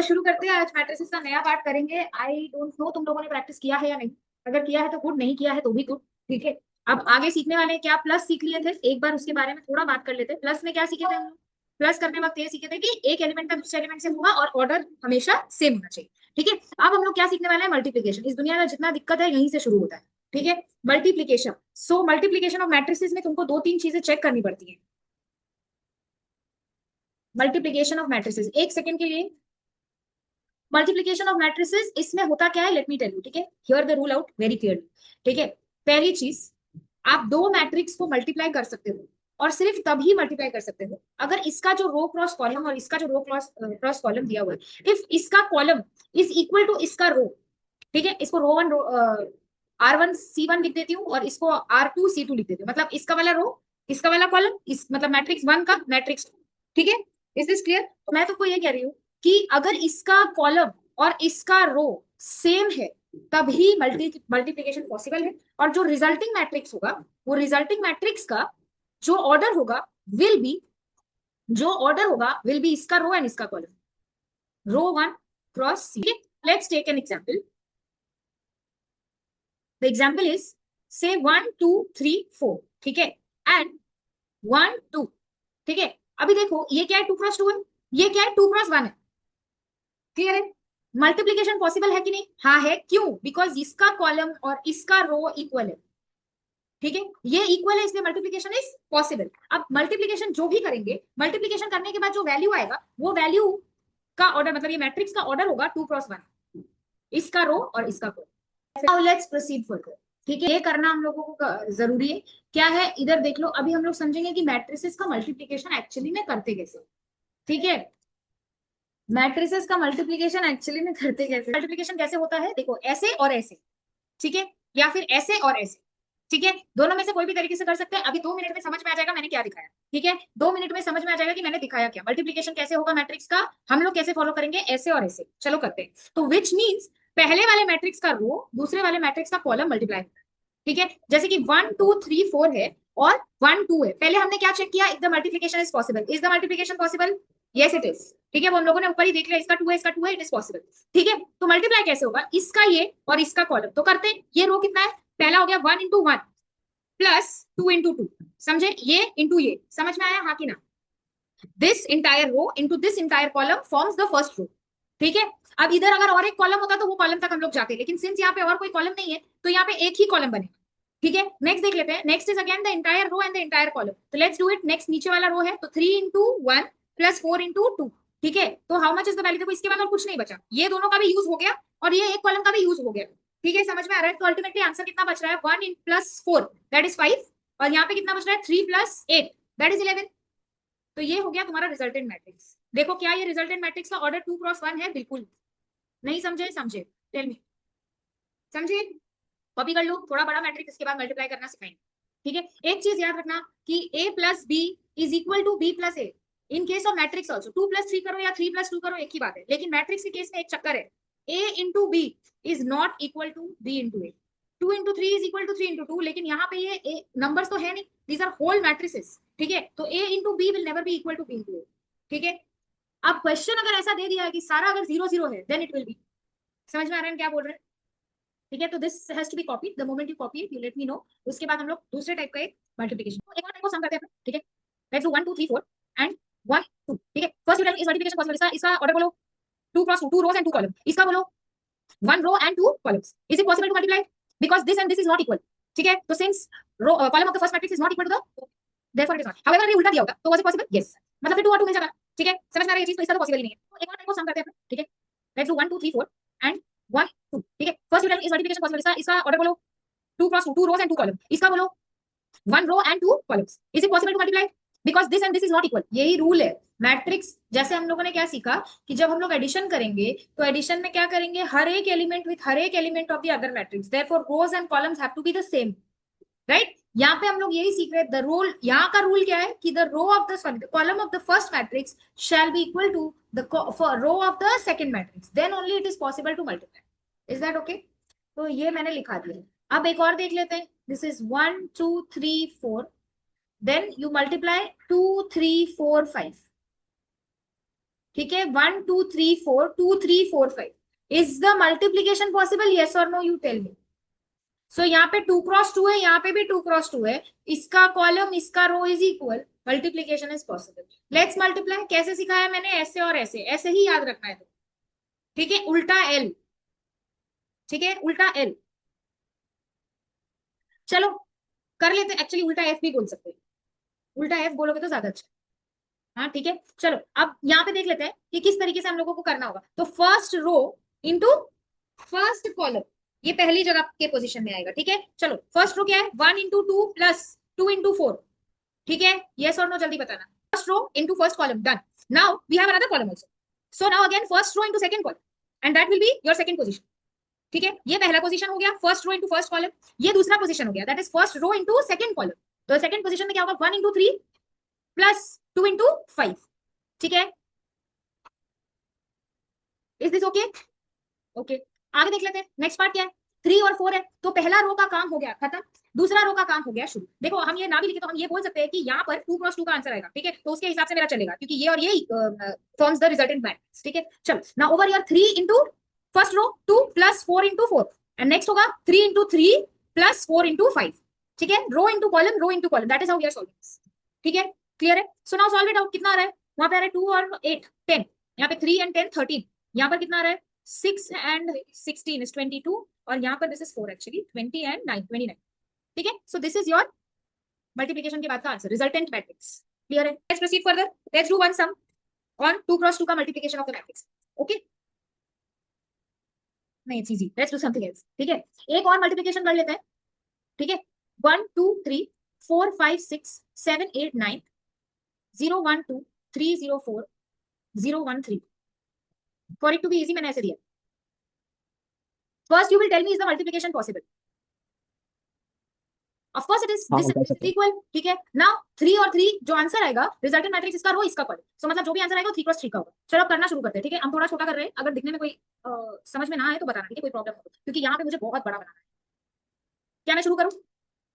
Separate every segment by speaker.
Speaker 1: शुरू करते हैं। आज मैट्रिसेस का नया पार्ट करेंगे। आई डोंट नो तुम लोगों ने प्रैक्टिस किया है या नहीं। अगर किया है तो गुड, नहीं किया है तो भी गुड। ठीक है, अब आगे सीखने वाले हैं। क्या प्लस सीख लिए थे, एक बार उसके बारे में थोड़ा बात कर लेते हैं। प्लस में क्या सीखे थे हम लोग? प्लस करने वक्त ये सीखे थे कि एक एलिमेंट का दूसरे एलिमेंट से होगा और ऑर्डर हमेशा सेम होना चाहिए। ठीक है, अब हम लोग क्या सीखने वाले हैं? मल्टीप्लीकेशन। इस दुनिया में जितना दिक्कत है यहीं से शुरू होता है। ठीक है, multiplication. So multiplication of matrices में तुमको दो तीन चीजें चेक करनी पड़ती है। मल्टीप्लीकेशन ऑफ मैट्रिसेस, एक सेकंड के लिए। मल्टीप्लीकेशन ऑफ मैट्रिसेस, इसमें होता क्या है, लेट मी टेल यू। ठीक है, here the rule out very clearly. ठीक है, पहली चीज, आप दो मैट्रिक्स को मल्टीप्लाई कर सकते हो और सिर्फ तभी मल्टीप्लाई कर सकते हो अगर इसका जो रो क्रॉस कॉलम और इसका जो रो क्रॉस क्रॉस कॉलम दिया हुआ है, इफ इसका कॉलम इज इक्वल टू इसका रो। ठीक है, इसको रो वन, R1 C1 लिख देती हूँ और इसको R2 C2 लिख देती हूँ। मतलब इसका वाला रो, इसका वाला कॉलम, इस मतलब मैट्रिक्स वन का मैट्रिक्स टू। ठीक है, इज दिस क्लियर? तो मैं तुमको ये कह रही हूँ कि अगर इसका कॉलम और इसका रो सेम है तभी मल्टीप्लीकेशन पॉसिबल है। और जो रिजल्टिंग मैट्रिक्स होगा, वो रिजल्टिंग मैट्रिक्स का जो ऑर्डर होगा विल बी, इसका रो एंड इसका column, row one cross C. Let's take an example. The example is say 1 2 3 4। ठीक है, एंड 1 2। ठीक है, अभी देखो ये क्या है, 2 क्रॉस 2 है, ये क्या है, 2 क्रॉस 1 है। क्लियर है? मल्टीप्लीकेशन पॉसिबल है कि नहीं? हाँ है। क्यों? बिकॉज इसका कॉलम और इसका रो इक्वल है। ठीक है, ये इक्वल है इसलिए मल्टीप्लीकेशन इज पॉसिबल। अब मल्टीप्लीकेशन जो भी करेंगे, मल्टीप्लीकेशन करने के बाद जो वैल्यू आएगा वो वैल्यू का ऑर्डर, मतलब ये मैट्रिक्स का ऑर्डर होगा 2 क्रॉस 1, इसका रो और इसका column. Now let's proceed further. ठीक है, ये करना हम लोगों को जरूरी है। क्या है, इधर देख लो। अभी हम लोग समझेंगे कि मैट्रिसेस का मल्टीप्लीकेशन एक्चुअली में करते कैसे। ठीक है, मैट्रिसेस का मल्टीप्लीकेशन एक्चुअली में करते कैसे, मल्टीप्लीकेशन कैसे होता है, देखो ऐसे और ऐसे। ठीक है, या फिर ऐसे और ऐसे। ठीक है, दोनों में से कोई भी तरीके से कर सकते हैं। अभी 2 मिनट में समझ में आ जाएगा मैंने क्या दिखाया। ठीक है, 2 मिनट में समझ में आ जाएगा कि मैंने दिखाया क्या, मल्टीप्लीकेशन कैसे होगा मैट्रिक्स का, हम लोग कैसे फॉलो करेंगे, ऐसे और ऐसे। चलो करते हैं। तो विच मीन्स पहले वाले मैट्रिक्स का रो दूसरे वाले मैट्रिक्स का कॉलम मल्टीप्लाई होता है। ठीक है, जैसे कि 1 2 3 4 है और 1 2 है। पहले हमने क्या चेक किया, if the multiplication is possible. Is the multiplication possible? Yes it is. ठीक है, वो हम लोगों ने ऊपर ही देख लिया, इसका 2 है, इसका 2 है, इट इज पॉसिबल। ठीक है, तो मल्टीप्लाई कैसे होगा, इसका ये और इसका कॉलम। तो करते हैं। ये रो कितना है, पहला हो गया 1 × 1 प्लस 2 × 2। समझे, ये इंटू ये, समझ में आया हाँ कि ना? This entire row into this entire column forms the first row. ठीक है, अब इधर अगर और एक कॉलम होता तो वो कॉलम तक हम लोग जाते, लेकिन सिंस यहाँ पे और कोई कॉलम नहीं है तो यहाँ पे एक ही कॉलम बनेगा। ठीक है, नेक्स्ट देख लेते हैं। Next is again the entire row and the entire column. तो लेट्स डू इट। नेक्स्ट नीचे वाला रो है तो 3 × 1 प्लस 4 × 2। ठीक है, तो how much is the value, देखो इसके बाद और कुछ नहीं बचा, ये दोनों का भी यूज हो गया और ये एक कॉलम का भी यूज हो गया। ठीक है, समझ में आ रहा है? तो अल्टीमेटली आंसर कितना बच रहा है, 1 + 4 दैट इज 5, और यहाँ पे कितना बच रहा है, 3 + 8 दैट इज 11। तो ये हो गया तुम्हारा रिजल्टेंट मैट्रिक्स। देखो क्या ये रिजल्टेंट मैट्रिक्स का ऑर्डर 2 × 1 है? बिल्कुल नहीं समझे? समझे, टेल मी, समझे? कॉपी कर लो, थोड़ा बड़ा मैट्रिक्स इसके बाद मल्टीप्लाई करना सिखाएंगे। ठीक है, एक चीज याद रखना कि A + B = B + A। In case of matrix also 2 + 3 करो या 3 + 2 करो, एक ही बात है। लेकिन मैट्रिक्स के केस में एक चक्कर है, A × B is not equal to B × A। 2 × 3 is equal to 3 × 2, लेकिन यहाँ पे ये नंबर्स तो है नहीं, दीज आर होल मैट्रिसेस। ठीक है, तो A × B will never be equal to B × A। ठीक है, अब क्वेश्चन अगर ऐसा दे दिया है कि सारा अगर 0 0 है देन इट विल बी। समझ में आ रहा है क्या बोल रहे हैं? ठीक है, तो this has to be copied. The moment you copy it you let me know. उसके बाद हम लोग दूसरे टाइप का एक मल्टीप्लिकेशन, एक और टाइप को सम करते हैं। ठीक है, लेट्स डू 1 2 3 4 एंड 1 2। ठीक है, first unit is multiplication possible. इसका ऑर्डर बोलो 2 × 2, 2 रोज एंड 2 कॉलम। इसका बोलो 1 row and 2 columns. Is it possible to multiply? Because this and this is not equal. ठीक है, तो since row column of the first matrix is not equal to the, therefore it is not. However अगर ये उल्टा दिया होगा तो was it possible? Yes, मतलब फिर 2 और 2 मिल जाएगा। ठीक है, समझ में आ रहा है ये चीज? तो इसका तो पॉसिबल ही नहीं है। तो एक और टाइप को सम करते हैं। ठीक है, लेट्स डू 1 2 3 4 एंड 1 2। ठीक है, first unit is multiplication possible. इसका ऑर्डर बोलो 2 × 2, 2 रोज एंड 2 कॉलम। इसका बोलो 1 row and 2 columns. Is it possible to multiply? Because this and this is not equal. यही रूल है मैट्रिक्स। जैसे हम लोगों ने क्या सीखा कि जब हम लोग एडिशन करेंगे तो एडिशन में क्या करेंगे, हर एक एलिमेंट विथ हर एक element of the other matrix, therefore rows and columns have to be the same. Right, यहाँ पे हम लोग यही सीख रहे हैं। द रूल, यहाँ का रूल क्या है कि the row of the sorry the column of the first matrix shall be equal to the row of the second matrix, then only it is possible to multiply. Is that okay? तो ये मैंने लिखा दिया। अब एक और देख लेते हैं। This is 1 2 3 4, then you multiply 2 3 4 5। ठीक है, 1 2 3 4 2 3 4 5 is the multiplication possible, yes और नो, यू टेल मी। सो यहाँ पे 2 क्रॉस 2 है, यहाँ पे भी 2 क्रॉस 2 है, इसका कॉलम इसका row is equal, multiplication is possible. Let's multiply. कैसे सिखाया मैंने, ऐसे और ऐसे, ऐसे ही याद रखना है तो, ठीक है, उल्टा एल, ठीक है, उल्टा एल। चलो कर लेते, एक्चुअली उल्टा एफ भी बोल सकते हैं, उल्टा एफ बोलोगे तो ज्यादा अच्छा। हाँ ठीक है, चलो अब यहाँ पे देख लेते हैं कि किस तरीके से हम लोगों को करना होगा। तो first row into first column, ये पहली जगह के पोजीशन में आएगा, ठीक है। चलो फर्स्ट रो क्या है, 1 × 2 प्लस 2 × 4, ठीक है, यस और नो जल्दी बताना। First row into first column, done. Now we have another column also, so now again first row into second column and that will be your second position, ठीक है। ये पहला पोजीशन हो गया, first row into first column. ये दूसरा position हो गया, that is first row into second column. तो सेकंड पोजीशन में क्या होगा, 1 × 3 प्लस 2 × 5, ठीक है। Is this okay? ओके, आगे देख लेते हैं नेक्स्ट पार्ट क्या है। 3 और 4 है, तो पहला रो का काम हो गया खत्म, दूसरा रो का काम हो गया शुरू। देखो हम ये ना भी लिखे तो हम ये बोल सकते हैं कि यहाँ पर 2 × 2 का आंसर आएगा, ठीक है, तो उसके हिसाब से मेरा चलेगा क्योंकि ये और ये फॉर्म्स द रिजल्टेंट मैट्रिक्स, ठीक है। चलो now over your 3 into first row 2 plus 4 × 4 and next होगा 3 × 3 प्लस 4 × 5, ठीक है, row into column, that is how we are solving, ठीक है। क्लियर है? So now solve it out. कितना आ रहा है, वहां पे आ रहा है 2 और 8 10, यहाँ पे 3 and 10 13, यहाँ पर कितना आ रहा है 6 and 16 is 22, और यहाँ पर दिस इज 4 एक्चुअली, 20 and 9 29, ठीक है। So this is your multiplication के बाद का आंसर, रिजल्टेंट मैट्रिक्स। क्लियर है? Let's proceed further, let's do one sum on 2 × 2 का multiplication of the matrix. Okay, नहीं it's easy, let's do something else, ठीक है। एक और मल्टीप्लिकेशन कर लेते हैं, ठीक है। 1 2 3 4 5 6 7 8 9 0 1 2 3 0 4 0 1 3, for it to be easy मैंने ऐसे दिया। First you will tell me is the multiplication possible, of course it is
Speaker 2: हाँ
Speaker 1: दिस
Speaker 2: कर सकते हैं।
Speaker 1: इक्वल, ठीक है। नाउ 3 और 3 जो आंसर आएगा रिजल्टेंट मैट्रिक्स इसका रो इसका कॉलम, सो मतलब जो भी आंसर आएगा 3 × 3 का होगा। चलो अब करना शुरू करते हैं, ठीक है। हम थोड़ा छोटा कर रहे हैं, अगर दिखने में कोई समझ में ना आए तो बताना, ठीक है, कोई प्रॉब्लम हो तो, क्योंकि यहाँ पे मुझे बहुत बड़ा बनाना है। क्या मैं शुरू करूँ?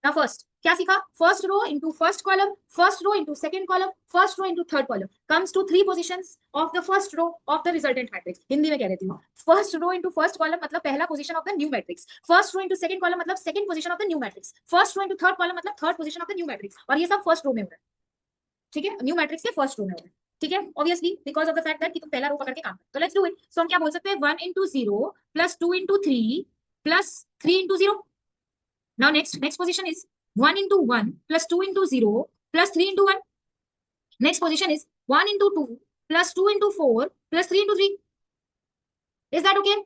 Speaker 1: Now first क्या सीखा, first row into first column, first row into second column, first row into third column comes to 3 positions of the first row of the resultant matrix. Hindi में कह देती हूँ, first row into first column मतलब पहला position of the new matrix, first row into second column मतलब second position of the new matrix, first row into third column मतलब third position of the new matrix, और ये सब first row में हो रहा है, ठीक है, न्यू मैट्रिक्स के फर्स्ट रो में हो रहा है, ठीक है। Obviously because of the fact that कि तुम पहला रो पकड़ के काम करो। तो लेट्स डू इट। सो हम क्या बोल सकते हैं, 1 × 0 plus 2 × 3 plus 3 × 0। Now next position is 1 × 1 plus 2 × 0 plus 3 × 1. Next position is 1 × 2 plus 2 × 4 plus 3 × 3. Is that okay?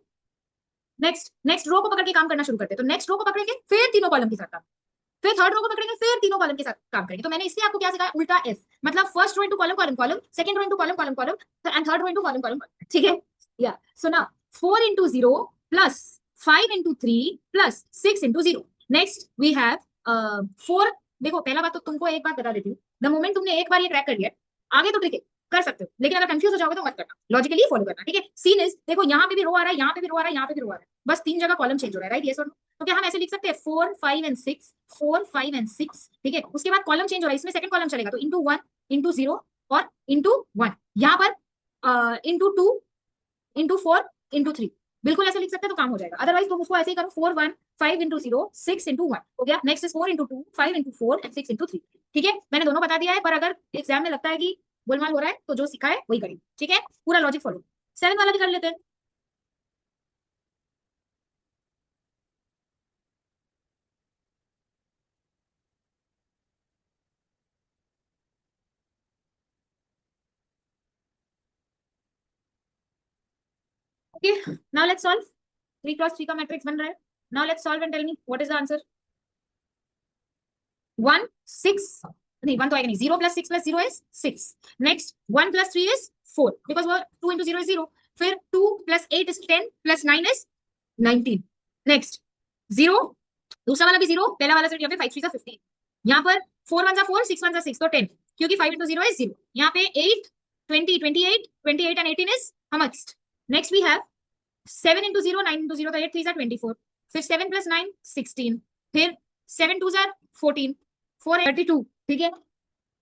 Speaker 1: Next row को पकड़ के काम करना शुरू करते हैं। तो नेक्स्ट रो को पकड़ेंगे फिर तीनों कॉलम के साथ काम, फिर थर्ड रो को पकड़ेंगे फिर तीनों कॉलम के साथ काम करेंगे। तो मैंने इससे आपको क्या सिखाया, उल्टा एफ, मतलब first row into column column column, second row into column column column and third row into column column, ठीक है। या so now 4 × 0 plus 5 × 3 plus 6 × 0। Next we have 4। देखो पहला बात तो तुमको एक बात बता देती हूँ, द मोमेंट तुमने एक बार ये क्रैक कर लिया, आगे तो ट्रिक है, कर सकते हो, लेकिन अगर कंफ्यूज हो जाओगे तो मत करना, लॉजिकली फॉलो करना, ठीक है। सीन इज देखो यहाँ पे भी रो आ रहा है, यहाँ पे भी रो आ रहा है, यहाँ पे भी रो आ रहा है, बस 3 जगह कॉलम चेंज हो रहा है, राइट, यस और नो। तो क्या हम ऐसे लिख सकते हैं 4 5 and 6 4 5 and 6, ठीक है। उसके बाद कॉलम चेंज हो रहा है, इसमें सेकंड कॉलम चलेगा तो इंटू 1 इंटू 0 और इंटू 1, यहाँ पर इंटू 2 इंटू 4 इंटू 3, बिल्कुल ऐसे लिख सकते हैं तो काम हो जाएगा। अदरवाइज तुम उसको ऐसे ही करो 4 1 5 × 0 6 × 1 हो गया। नेक्स्ट इज 4 × 2 5 × 4 and 6 × 3, ठीक है। मैंने दोनों बता दिया है, पर अगर एग्जाम में लगता है कि गोलमाल हो रहा है तो जो सीखा है वही करेंगे, ठीक है, पूरा लॉजिक फॉलो। 7 वाला भी कर लेते हैं। Okay, now let's solve. 3 × 3 का मैट्रिक्स बन रहा है। Now let's solve and tell me what is the answer. 1 6, नहीं 1 तो आएगा नहीं, 0 + 6 + 0 is 6। नेक्स्ट 1 + 3 is 4 बिकॉज वो 2 × 0 is 0। फिर 2 + 8 is 10 + 9 is 19। नेक्स्ट 0, दूसरा वाला भी 0, पहला वाला से यहाँ पे 5 3 15, यहाँ पर 4 1 4 6 1 6 तो 10, क्योंकि 5 × 0 is 0। यहाँ पे 8 20 28 28 and 18 is amongst। Next we have 7 × 0 9 × 0 तो 8 3 24, फिर 7 + 9 16, फिर 7 2 14 4 32, ठीक है,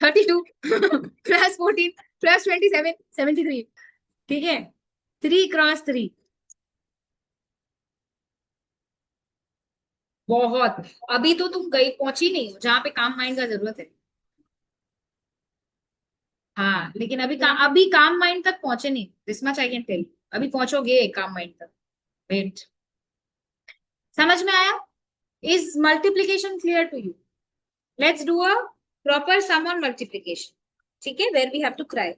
Speaker 1: 32 प्लस 14 प्लस 27 73, ठीक है, 3 × 3। बहुत। अभी तो तुम गई पहुंची नहीं हो जहां पे काम माइंड का जरूरत है। हाँ लेकिन अभी काम माइंड तक पहुंचे नहीं, this much I can tell. अभी पहुंचोगे काम माइंड तक। वेट। समझ में आया? Is multiplication clear to you? Let's do a proper sum on multiplication. ठीक है, where we have to cry.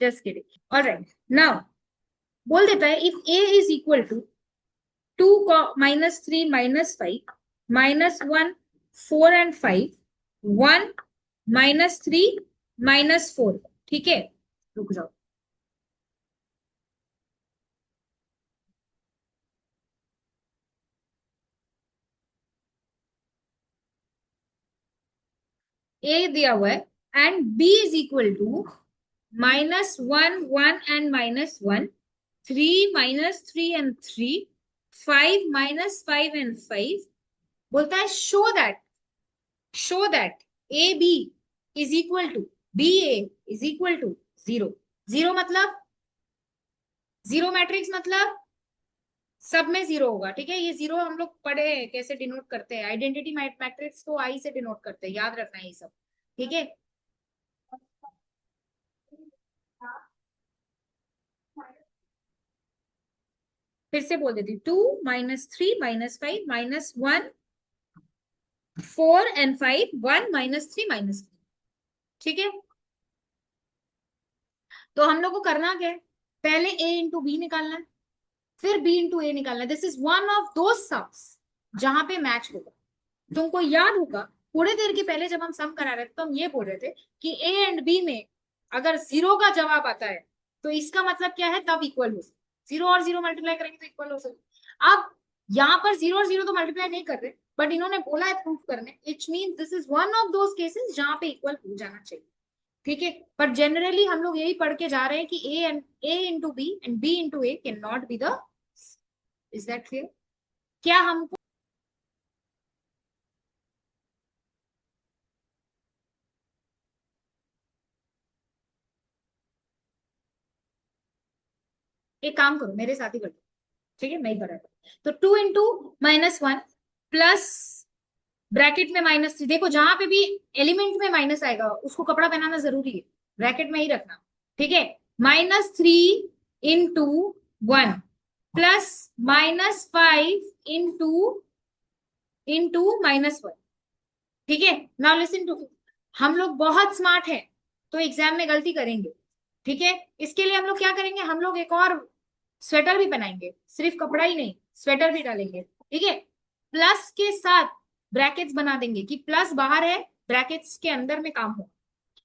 Speaker 1: Just kidding. Alright, now बोल देता है if A is equal to 2 - 3 - 5 -1 4 and 5 1 - 3 - 4। ठीक है, रुक जाओ। ए दिया हुआ है and B is equal to -1 1 and -1 3 - 3 and 3 5 - 5 and 5। बोलता है show that A B is equal to B A is equal to 0। Zero मतलब, जीरो मैट्रिक्स मतलब सब में जीरो होगा। ठीक है, ये जीरो हम लोग पढ़े हैं कैसे डिनोट करते हैं, आइडेंटिटी मैट्रिक्स को आई से डिनोट करते हैं, याद रखना है ये सब। ठीक है, फिर से बोल देती हूँ, 2 - 3 - 5 -1 4 and 5 1 - 3 - 3। ठीक है, तो हम लोग को करना क्या है, पहले a इंटू बी निकालना है, फिर b इंटू ए निकालना है। दिस इज वन ऑफ दो सम्स जहां पे मैच होगा। तुमको याद होगा थोड़ी देर के पहले जब हम सम करा रहे थे तो हम ये बोल रहे थे कि ए एंड बी में अगर जीरो का जवाब आता है तो इसका मतलब क्या है, तब इक्वल हो सकते। जीरो और जीरो मल्टीप्लाई करेंगे तो इक्वल हो सकते। अब यहाँ पर जीरो और जीरो तो मल्टीप्लाई नहीं कर रहे, बट इन्होंने बोला है प्रूफ करने, it mean this is one of those cases जहां पे इक्वल हो जाना चाहिए। ठीक है, पर जनरली हम लोग यही पढ़ के जा रहे हैं कि A into B and B into A can not be the. Is that clear? क्या हमको एक काम करो, मेरे साथ ही कर दो। ठीक है, मैं ही कर रहा था। तो 2 × -1 प्लस ब्रैकेट में -3। देखो जहां पे भी एलिमेंट में माइनस आएगा उसको कपड़ा पहनाना जरूरी है, ब्रैकेट में ही रखना। ठीक है, -3 × 1 प्लस -5 × ठीक है, नाउ लिसन टू। हम लोग बहुत स्मार्ट हैं तो एग्जाम में गलती करेंगे। ठीक है, इसके लिए हम लोग क्या करेंगे, हम लोग एक और स्वेटर भी बनाएंगे, सिर्फ कपड़ा ही नहीं स्वेटर भी डालेंगे। ठीक है, प्लस के साथ ब्रैकेट्स बना देंगे कि प्लस बाहर है, ब्रैकेट्स के अंदर में काम हो,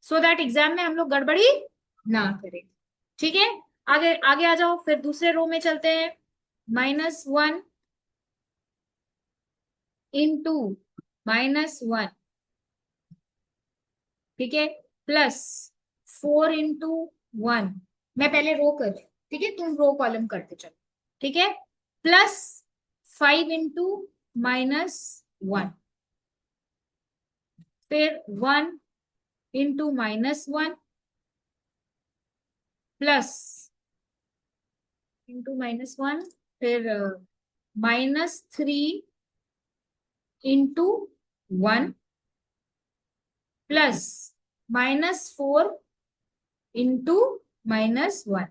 Speaker 1: सो दैट एग्जाम में हम लोग गड़बड़ी ना करें। ठीक है, आगे आगे आ जाओ, फिर दूसरे रो में चलते हैं। -1 इंटू -1। ठीक है, प्लस 4 × 1। मैं पहले रो कर रही हूँ, ठीक है, तुम रो कॉलम करते चलो। ठीक है, प्लस 5 × -1, फिर 1 × -1 प्लस ×-1, फिर -3 × 1 प्लस -4 × -1।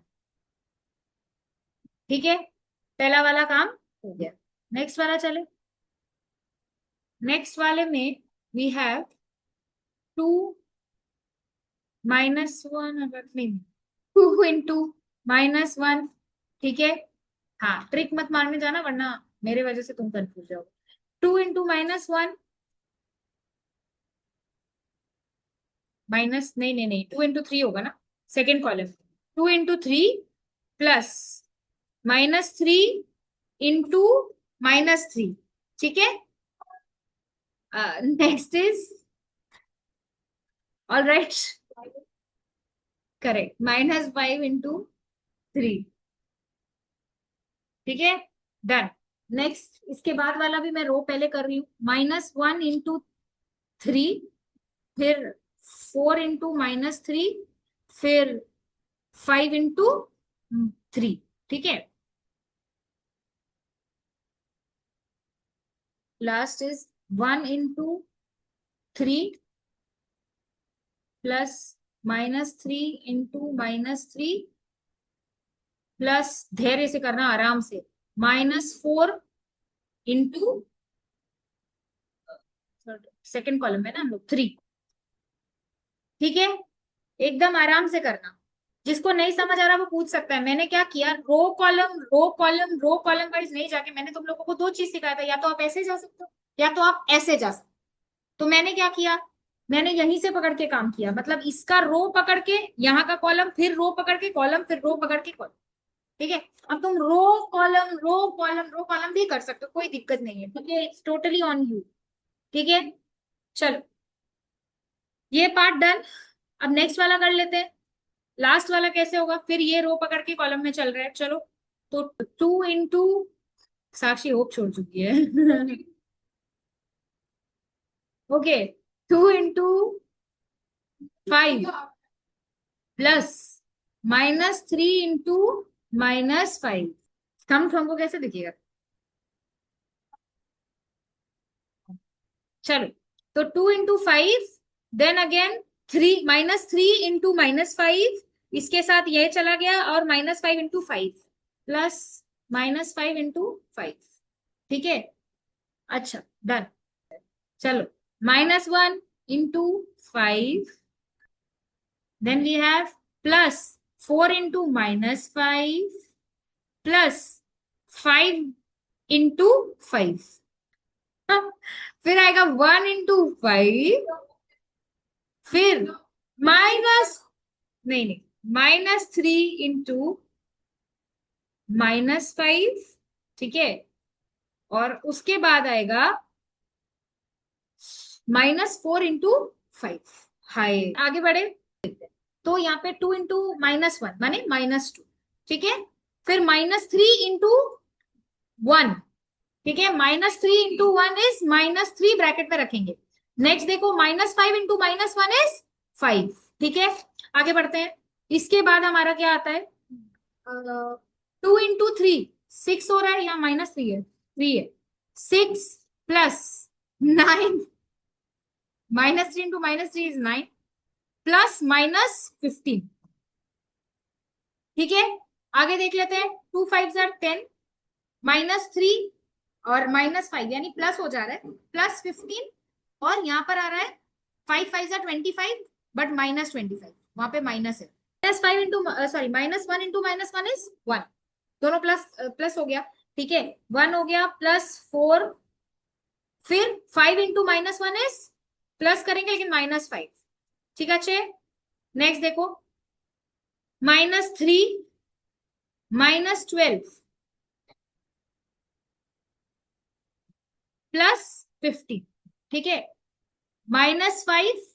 Speaker 1: ठीक है, पहला वाला काम हो गया। नेक्स्ट वाला चले। नेक्स्ट वाले में वी हैव 2 - 1, अगर नहीं, 2 × -1। ठीक है, हाँ ट्रिक मत मारने जाना वरना मेरे वजह से तुम कंफ्यूज जाओगे। 2 × -1 माइनस, नहीं नहीं नहीं, 2 × 3 होगा ना, सेकेंड कॉलम। 2 × 3 प्लस -3 × -3। ठीक है, next is, all right, correct, -5 × 3। ठीक है, डन। नेक्स्ट इसके बाद वाला भी मैं रो पहले कर रही हूँ। -1 × 3, फिर 4 × -3, फिर 5 इंटू 3, ठीक है। Last is 1 into 3 plus -3 into -3 plus, धैर्य से करना आराम से, -4 इंटू, सेकेंड कॉलम में ना हम लोग 3, ठीक है। एकदम आराम से करना, जिसको नहीं समझ आ रहा वो पूछ सकता है। मैंने क्या किया, row column row column row column wise नहीं जाके मैंने तुम लोगों को दो चीज सिखाया था, या तो आप ऐसे जा सकते हो या तो आप ऐसे जा सकते हो। तो मैंने क्या किया, मैंने यहीं से पकड़ के काम किया, मतलब इसका रो पकड़ के यहाँ का कॉलम, फिर रो पकड़ के कॉलम, फिर रो पकड़ के कॉलम, ठीक है। अब तुम रो कॉलम भी कर सकते हो, कोई दिक्कत नहीं है, ठीक है, इट्स टोटली ऑन यू, ठीक है। चलो, ये पार्ट डन। अब नेक्स्ट वाला कर लेते हैं। लास्ट वाला कैसे होगा, फिर ये रो पकड़ के कॉलम में चल रहा है, चलो। तो 2 इंटू, साक्षी होप छोड़ चुकी है ओके, 2 इंटू 5 प्लस -3 इंटू -5, थम थम को कैसे दिखेगा। चलो, तो 2 इंटू 5, देन अगेन 3 इंटू -5, इसके साथ ये चला गया, और -5 इंटू 5 प्लस -5 इंटू 5, ठीक है। अच्छा, डन। चलो, -1 into 5, then we have +4 into -5 plus 5 into 5, फिर आएगा 1 इंटू 5, फिर माइनस, नहीं, -3 इंटू -5, ठीक है। और उसके बाद आएगा -4 इंटू 5। हाय, आगे बढ़े। तो यहाँ पे 2 इंटू -1 माने -2, ठीक है। फिर -3 इंटू 1, ठीक है, -3 इंटू 1 इज -3, ब्रैकेट में रखेंगे। नेक्स्ट देखो, -5 इंटू -1 इज 5, ठीक है। आगे बढ़ते हैं। इसके बाद हमारा क्या आता है, 2 इंटू 3, 6 हो रहा है, यहाँ -3 है, 3 है, 6 प्लस 9, -3 इंटू -3 इज 9 प्लस -15, ठीक है। आगे देख लेते हैं, 2 5 आर 10, -3 और -5 यानी प्लस हो जा रहा है, +15, और यहाँ पर आ रहा है 5 5 आर 25, बट -25, वहां पे माइनस है। -5 इंटू, सॉरी, -1 इंटू -1 इज 1, दोनों प्लस प्लस हो गया, ठीक है। 1 हो गया, +4, फिर 5 इंटू -1 इज, प्लस करेंगे लेकिन -5, ठीक है। अच्छे, नेक्स्ट देखो, -3 -12 +15, ठीक है। -5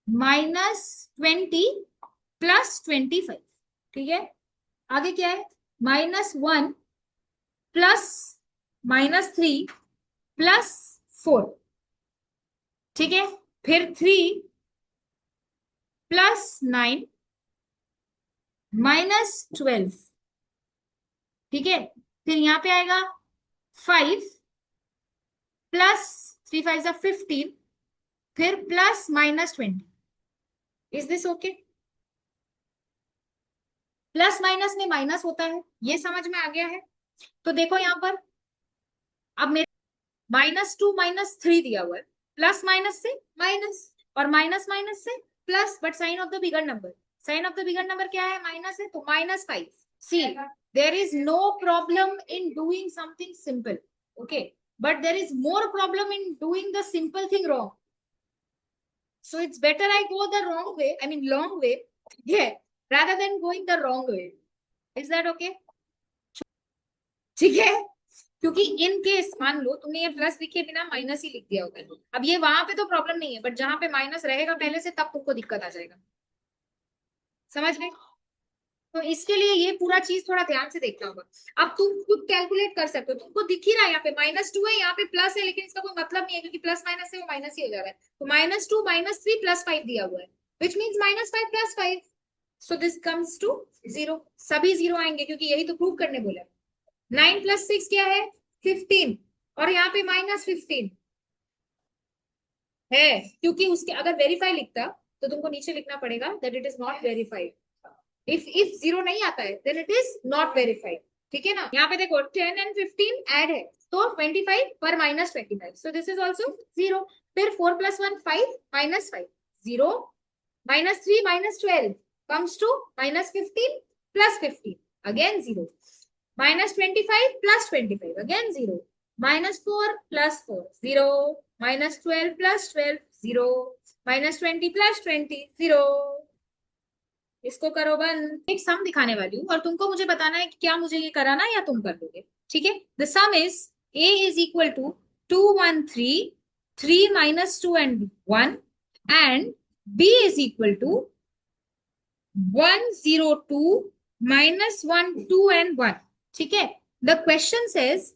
Speaker 1: -20 +25, ठीक है। आगे क्या है, -1 प्लस -3 +4, ठीक है। फिर 3 +9 -12, ठीक है। फिर यहाँ पे आएगा 5 +3 5 15, फिर plus -20। Is this okay? Plus minus में माइनस होता है, ये समझ में आ गया है। तो देखो यहाँ पर, अब मेरे -2 -3 दिया हुआ है, प्लस माइनस से माइनस, और माइनस माइनस से plus, but sign of the bigger number, sign of the bigger number क्या है, माइनस है, तो -5। See, there is no problem in doing something simple, okay, but there is more problem in doing the simple thing wrong. So it's better I go the wrong way, I mean long way, yeah, rather than going the wrong way. Is that okay? ठीक है, क्योंकि in case मान लो तुमने ये plus लिखे बिना minus ही लिख दिया होगा, अब ये वहां पे तो प्रॉब्लम नहीं है, बट जहां पे माइनस रहेगा पहले से तब तुमको दिक्कत आ जाएगा, समझ गए। तो इसके लिए ये पूरा चीज थोड़ा ध्यान से देखना होगा। अब तुम खुद कैलकुलेट कर सकते हो, तुमको दिख ही रहा है यहाँ पे -2 है, यहाँ पे प्लस है, लेकिन इसका कोई मतलब नहीं है, क्योंकि प्लस माइनस से वो माइनस ही हो जा रहा है। तो -2 -3 +5 दिया हुआ है, which means -5 +5, so this comes to 0, सभी 0 आएंगे क्योंकि यही तो प्रूव करने बोला। 9 + 6 क्या है 15, और यहाँ पे -15 है, क्योंकि उसके अगर वेरीफाई लिखता तो तुमको नीचे लिखना पड़ेगा that it is not verified. If 0 नहीं आता है then it is not verified, ठीक है ना। यहाँ पे देखो 10 and 15 ऐड है तो 25 पर -25, सो दिस इज ऑल्सो 0। फिर 4 + 1 5 -5 0, -3 -12 comes to -15 + 15 again 0, -25 + 25 again 0, -4 + 4 0, -12 + 12 0, -20 + 20 0। इसको करो बंद। एक सम दिखाने वाली हूँ और तुमको मुझे बताना है कि क्या मुझे ये कराना है या तुम कर दोगे, ठीक है। The sum is a is equal to 2 1 3 3 -2 and 1 and b is equal to 1 0 2 -1 2 and 1, ठीक है। द क्वेश्चन सेज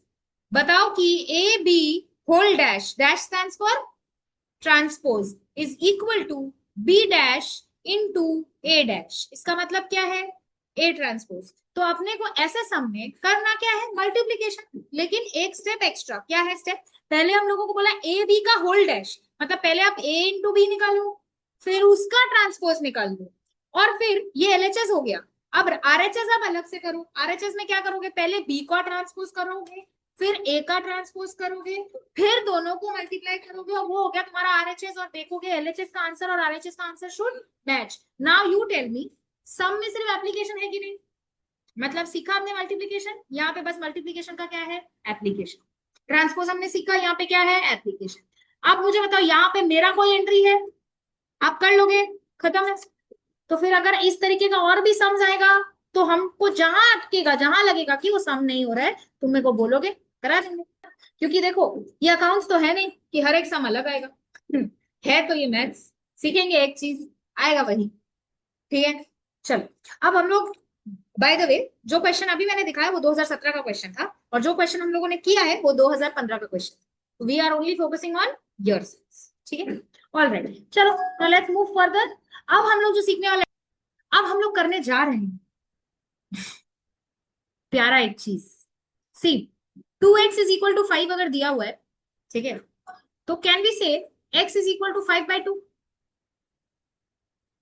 Speaker 1: बताओ कि A B whole dash dash stands for transpose is equal to B dash into A dash. इसका मतलब क्या है A transpose. तो अपने को ऐसे सम में करना क्या है मल्टीप्लीकेशन, लेकिन एक स्टेप एक्स्ट्रा। क्या है स्टेप, पहले हम लोगों को बोला ए बी का होल डैश, मतलब पहले आप ए इंटू बी निकालो, फिर उसका ट्रांसपोज निकाल दो, और फिर ये एलएचएस हो गया। अब आरएचएस आप अलग से करो। आरएचएस में क्या करोगे, पहले बी का ट्रांसपोज करोगे, फिर ए का ट्रांसपोज करोगे, फिर दोनों को मल्टीप्लाई करोगे, और वो हो गया तुम्हारा आरएचएस, और देखोगे एलएचएस का आंसर और आरएचएस का answer should match. Now you tell me, sum में सिर्फ एप्लीकेशन है कि नहीं, मतलब सीखा हमने मल्टीप्लीकेशन, यहाँ पे बस मल्टीप्लीकेशन का क्या है एप्लीकेशन। ट्रांसपोज हमने सीखा, यहाँ पे क्या है एप्लीकेशन। अब मुझे बताओ यहाँ पे मेरा कोई एंट्री है, आप कर लोगे, खत्म है। तो फिर अगर इस तरीके का और भी सम आएगा तो हमको जहां अटकेगा, जहां लगेगा कि वो सम नहीं हो रहा है, तुम मेरे को बोलोगे, करा देंगे। क्योंकि देखो ये अकाउंट्स तो है नहीं कि हर एक सम अलग आएगा, है तो ये मैथ्स, सीखेंगे एक चीज आएगा वही, ठीक है। चलो अब हम लोग, बाय द वे जो क्वेश्चन अभी मैंने दिखाया वो 2017 का क्वेश्चन था, और जो क्वेश्चन हम लोगों ने किया है वो 2015 का question. We are only focusing on years, ठीक है। ऑलराइट चलो नाउ लेट्स मूव फर्दर। अब हम लोग जो सीखने वाले, अब हम लोग करने जा रहे हैं प्यारा एक चीज। सी 2x इज इक्वल टू 5 अगर दिया हुआ है, ठीक है, तो कैन वी से x इज इक्वल टू 5/2।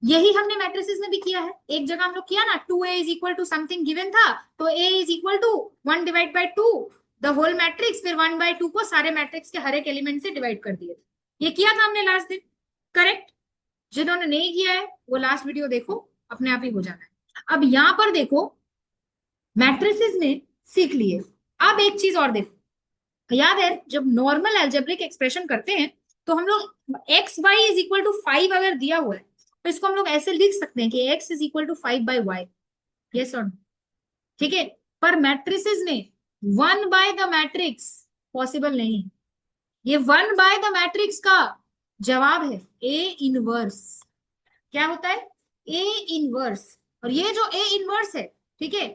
Speaker 1: यही हमने मैट्रिसेस में भी किया है, एक जगह हम लोग किया ना 2a is equal to something given था, तो a is equal to 1/2 the whole matrix, फिर 1/2 को सारे मैट्रिक्स के हर एक एलिमेंट से डिवाइड कर दिए थे। ये किया था हमने लास्ट दिन, करेक्ट। जिन्होंने नहीं किया है वो लास्ट वीडियो देखो, अपने आप ही हो जाना है। अब यहां पर देखो मैट्रिसेस में सीख लिए। अब एक चीज और देखो, याद है जब नॉर्मल अलजेब्रिक एक्सप्रेशन करते हैं तो हम लोग X Y is equal to 5 अगर दिया हुआ है तो इसको हम लोग ऐसे लिख सकते हैं कि x is equal to 5/y, yes और नो, ठीक है। पर मैट्रिसेस में 1/the मैट्रिक्स पॉसिबल नहीं, ये 1/the मैट्रिक्स का जवाब है ए इनवर्स। क्या होता है ए इनवर्स, और ये जो ए इनवर्स है, ठीक है,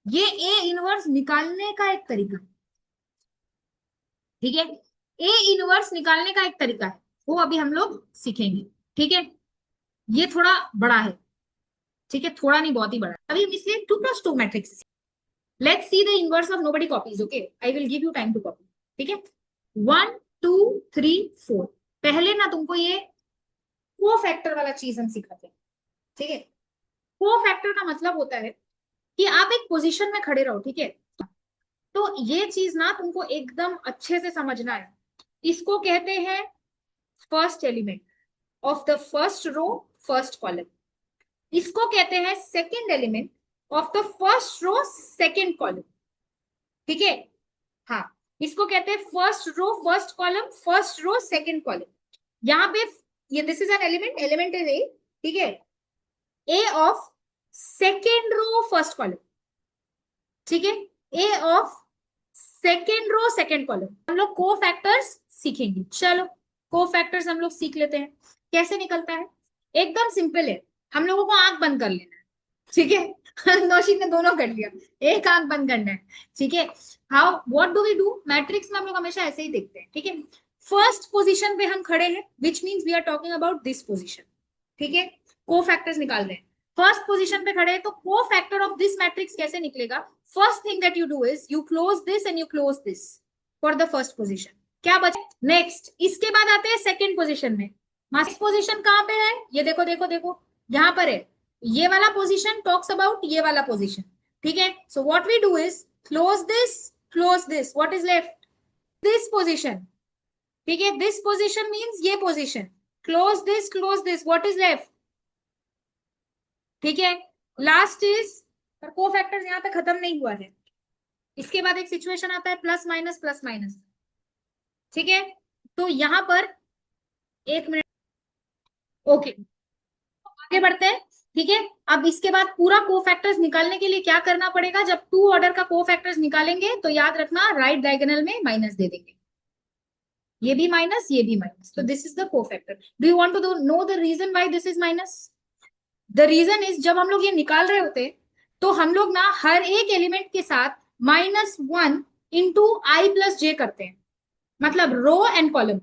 Speaker 1: ये ए इनवर्स निकालने का एक तरीका, ठीक है। ए इनवर्स निकालने का एक तरीका है, वो अभी हम लोग सीखेंगे, ठीक है। ये थोड़ा बड़ा है, ठीक है, थोड़ा नहीं बहुत ही बड़ा है। अभी हम इसलिए 2 + 2 matrix, let's see the inverse of nobody copies, okay I will give you time to copy, ठीक है। 1 2 3 4, पहले ना तुमको ये को फैक्टर वाला चीज हम सिखाते हैं, ठीक है। को फैक्टर का मतलब होता है कि आप एक पोजीशन में खड़े रहो, ठीक है। तो ये चीज ना तुमको एकदम अच्छे से समझना है। इसको कहते हैं first element of the first row first column, इसको कहते हैं second element of the first row second column, ठीक है। हाँ, इसको कहते हैं first row first column, first row second column. यहाँ पे ये this is an element, element is A, ठीक है, A of second row first column, ठीक है, A of second row second column. हम लोग को फैक्टर्स सीखेंगे, चलो को फैक्टर्स हम लोग सीख लेते हैं। कैसे निकलता है, एकदम सिंपल है, हम लोगों को आंख बंद कर लेना है, ठीक है। नौशीन ने दोनों कर लिया, एक आंख बंद करना है, ठीक है। How what do we do, matrix में हम लोग हमेशा ऐसे ही देखते हैं, ठीक है। फर्स्ट पोजीशन पे हम खड़े हैं, which means we are talking about this position, ठीक है। को फैक्टर्स निकाल रहे हैं। फर्स्ट पोजीशन पे खड़े हैं, तो को फैक्टर ऑफ दिस मैट्रिक्स कैसे निकलेगा? First thing that you do is you close this and you close this for the first position. क्या बचे? नेक्स्ट, इसके बाद आते हैं सेकंड पोजीशन में। नेक्स्ट पोजीशन कहां पे है? ये देखो देखो देखो, यहां पर है। ये वाला पोजीशन टॉक्स अबाउट ये वाला पोजीशन, ठीक है। So what we do is close this, what is left? This position, ठीक है। दिस पोजीशन मींस ये position, close this, what is left? ठीक है। लास्ट इज, पर को फैक्टर्स यहाँ पे खत्म नहीं हुआ है। इसके बाद एक सिचुएशन आता है प्लस माइनस, ठीक है। तो यहां पर एक मिनट, ओके, आगे बढ़ते हैं, ठीक है। अब इसके बाद पूरा को फैक्टर्स निकालने के लिए क्या करना पड़ेगा? जब टू ऑर्डर का को फैक्टर्स निकालेंगे तो याद रखना राइट डायगोनल में माइनस दे देंगे, ये भी माइनस ये भी माइनस, तो this is the cofactor. Do you want to know the reason why this is minus? The reason is, जब हम लोग ये निकाल रहे होते तो हम लोग ना हर एक एलिमेंट के साथ -1 इंटू आई प्लस जे करते हैं, मतलब रो एंड कॉलम।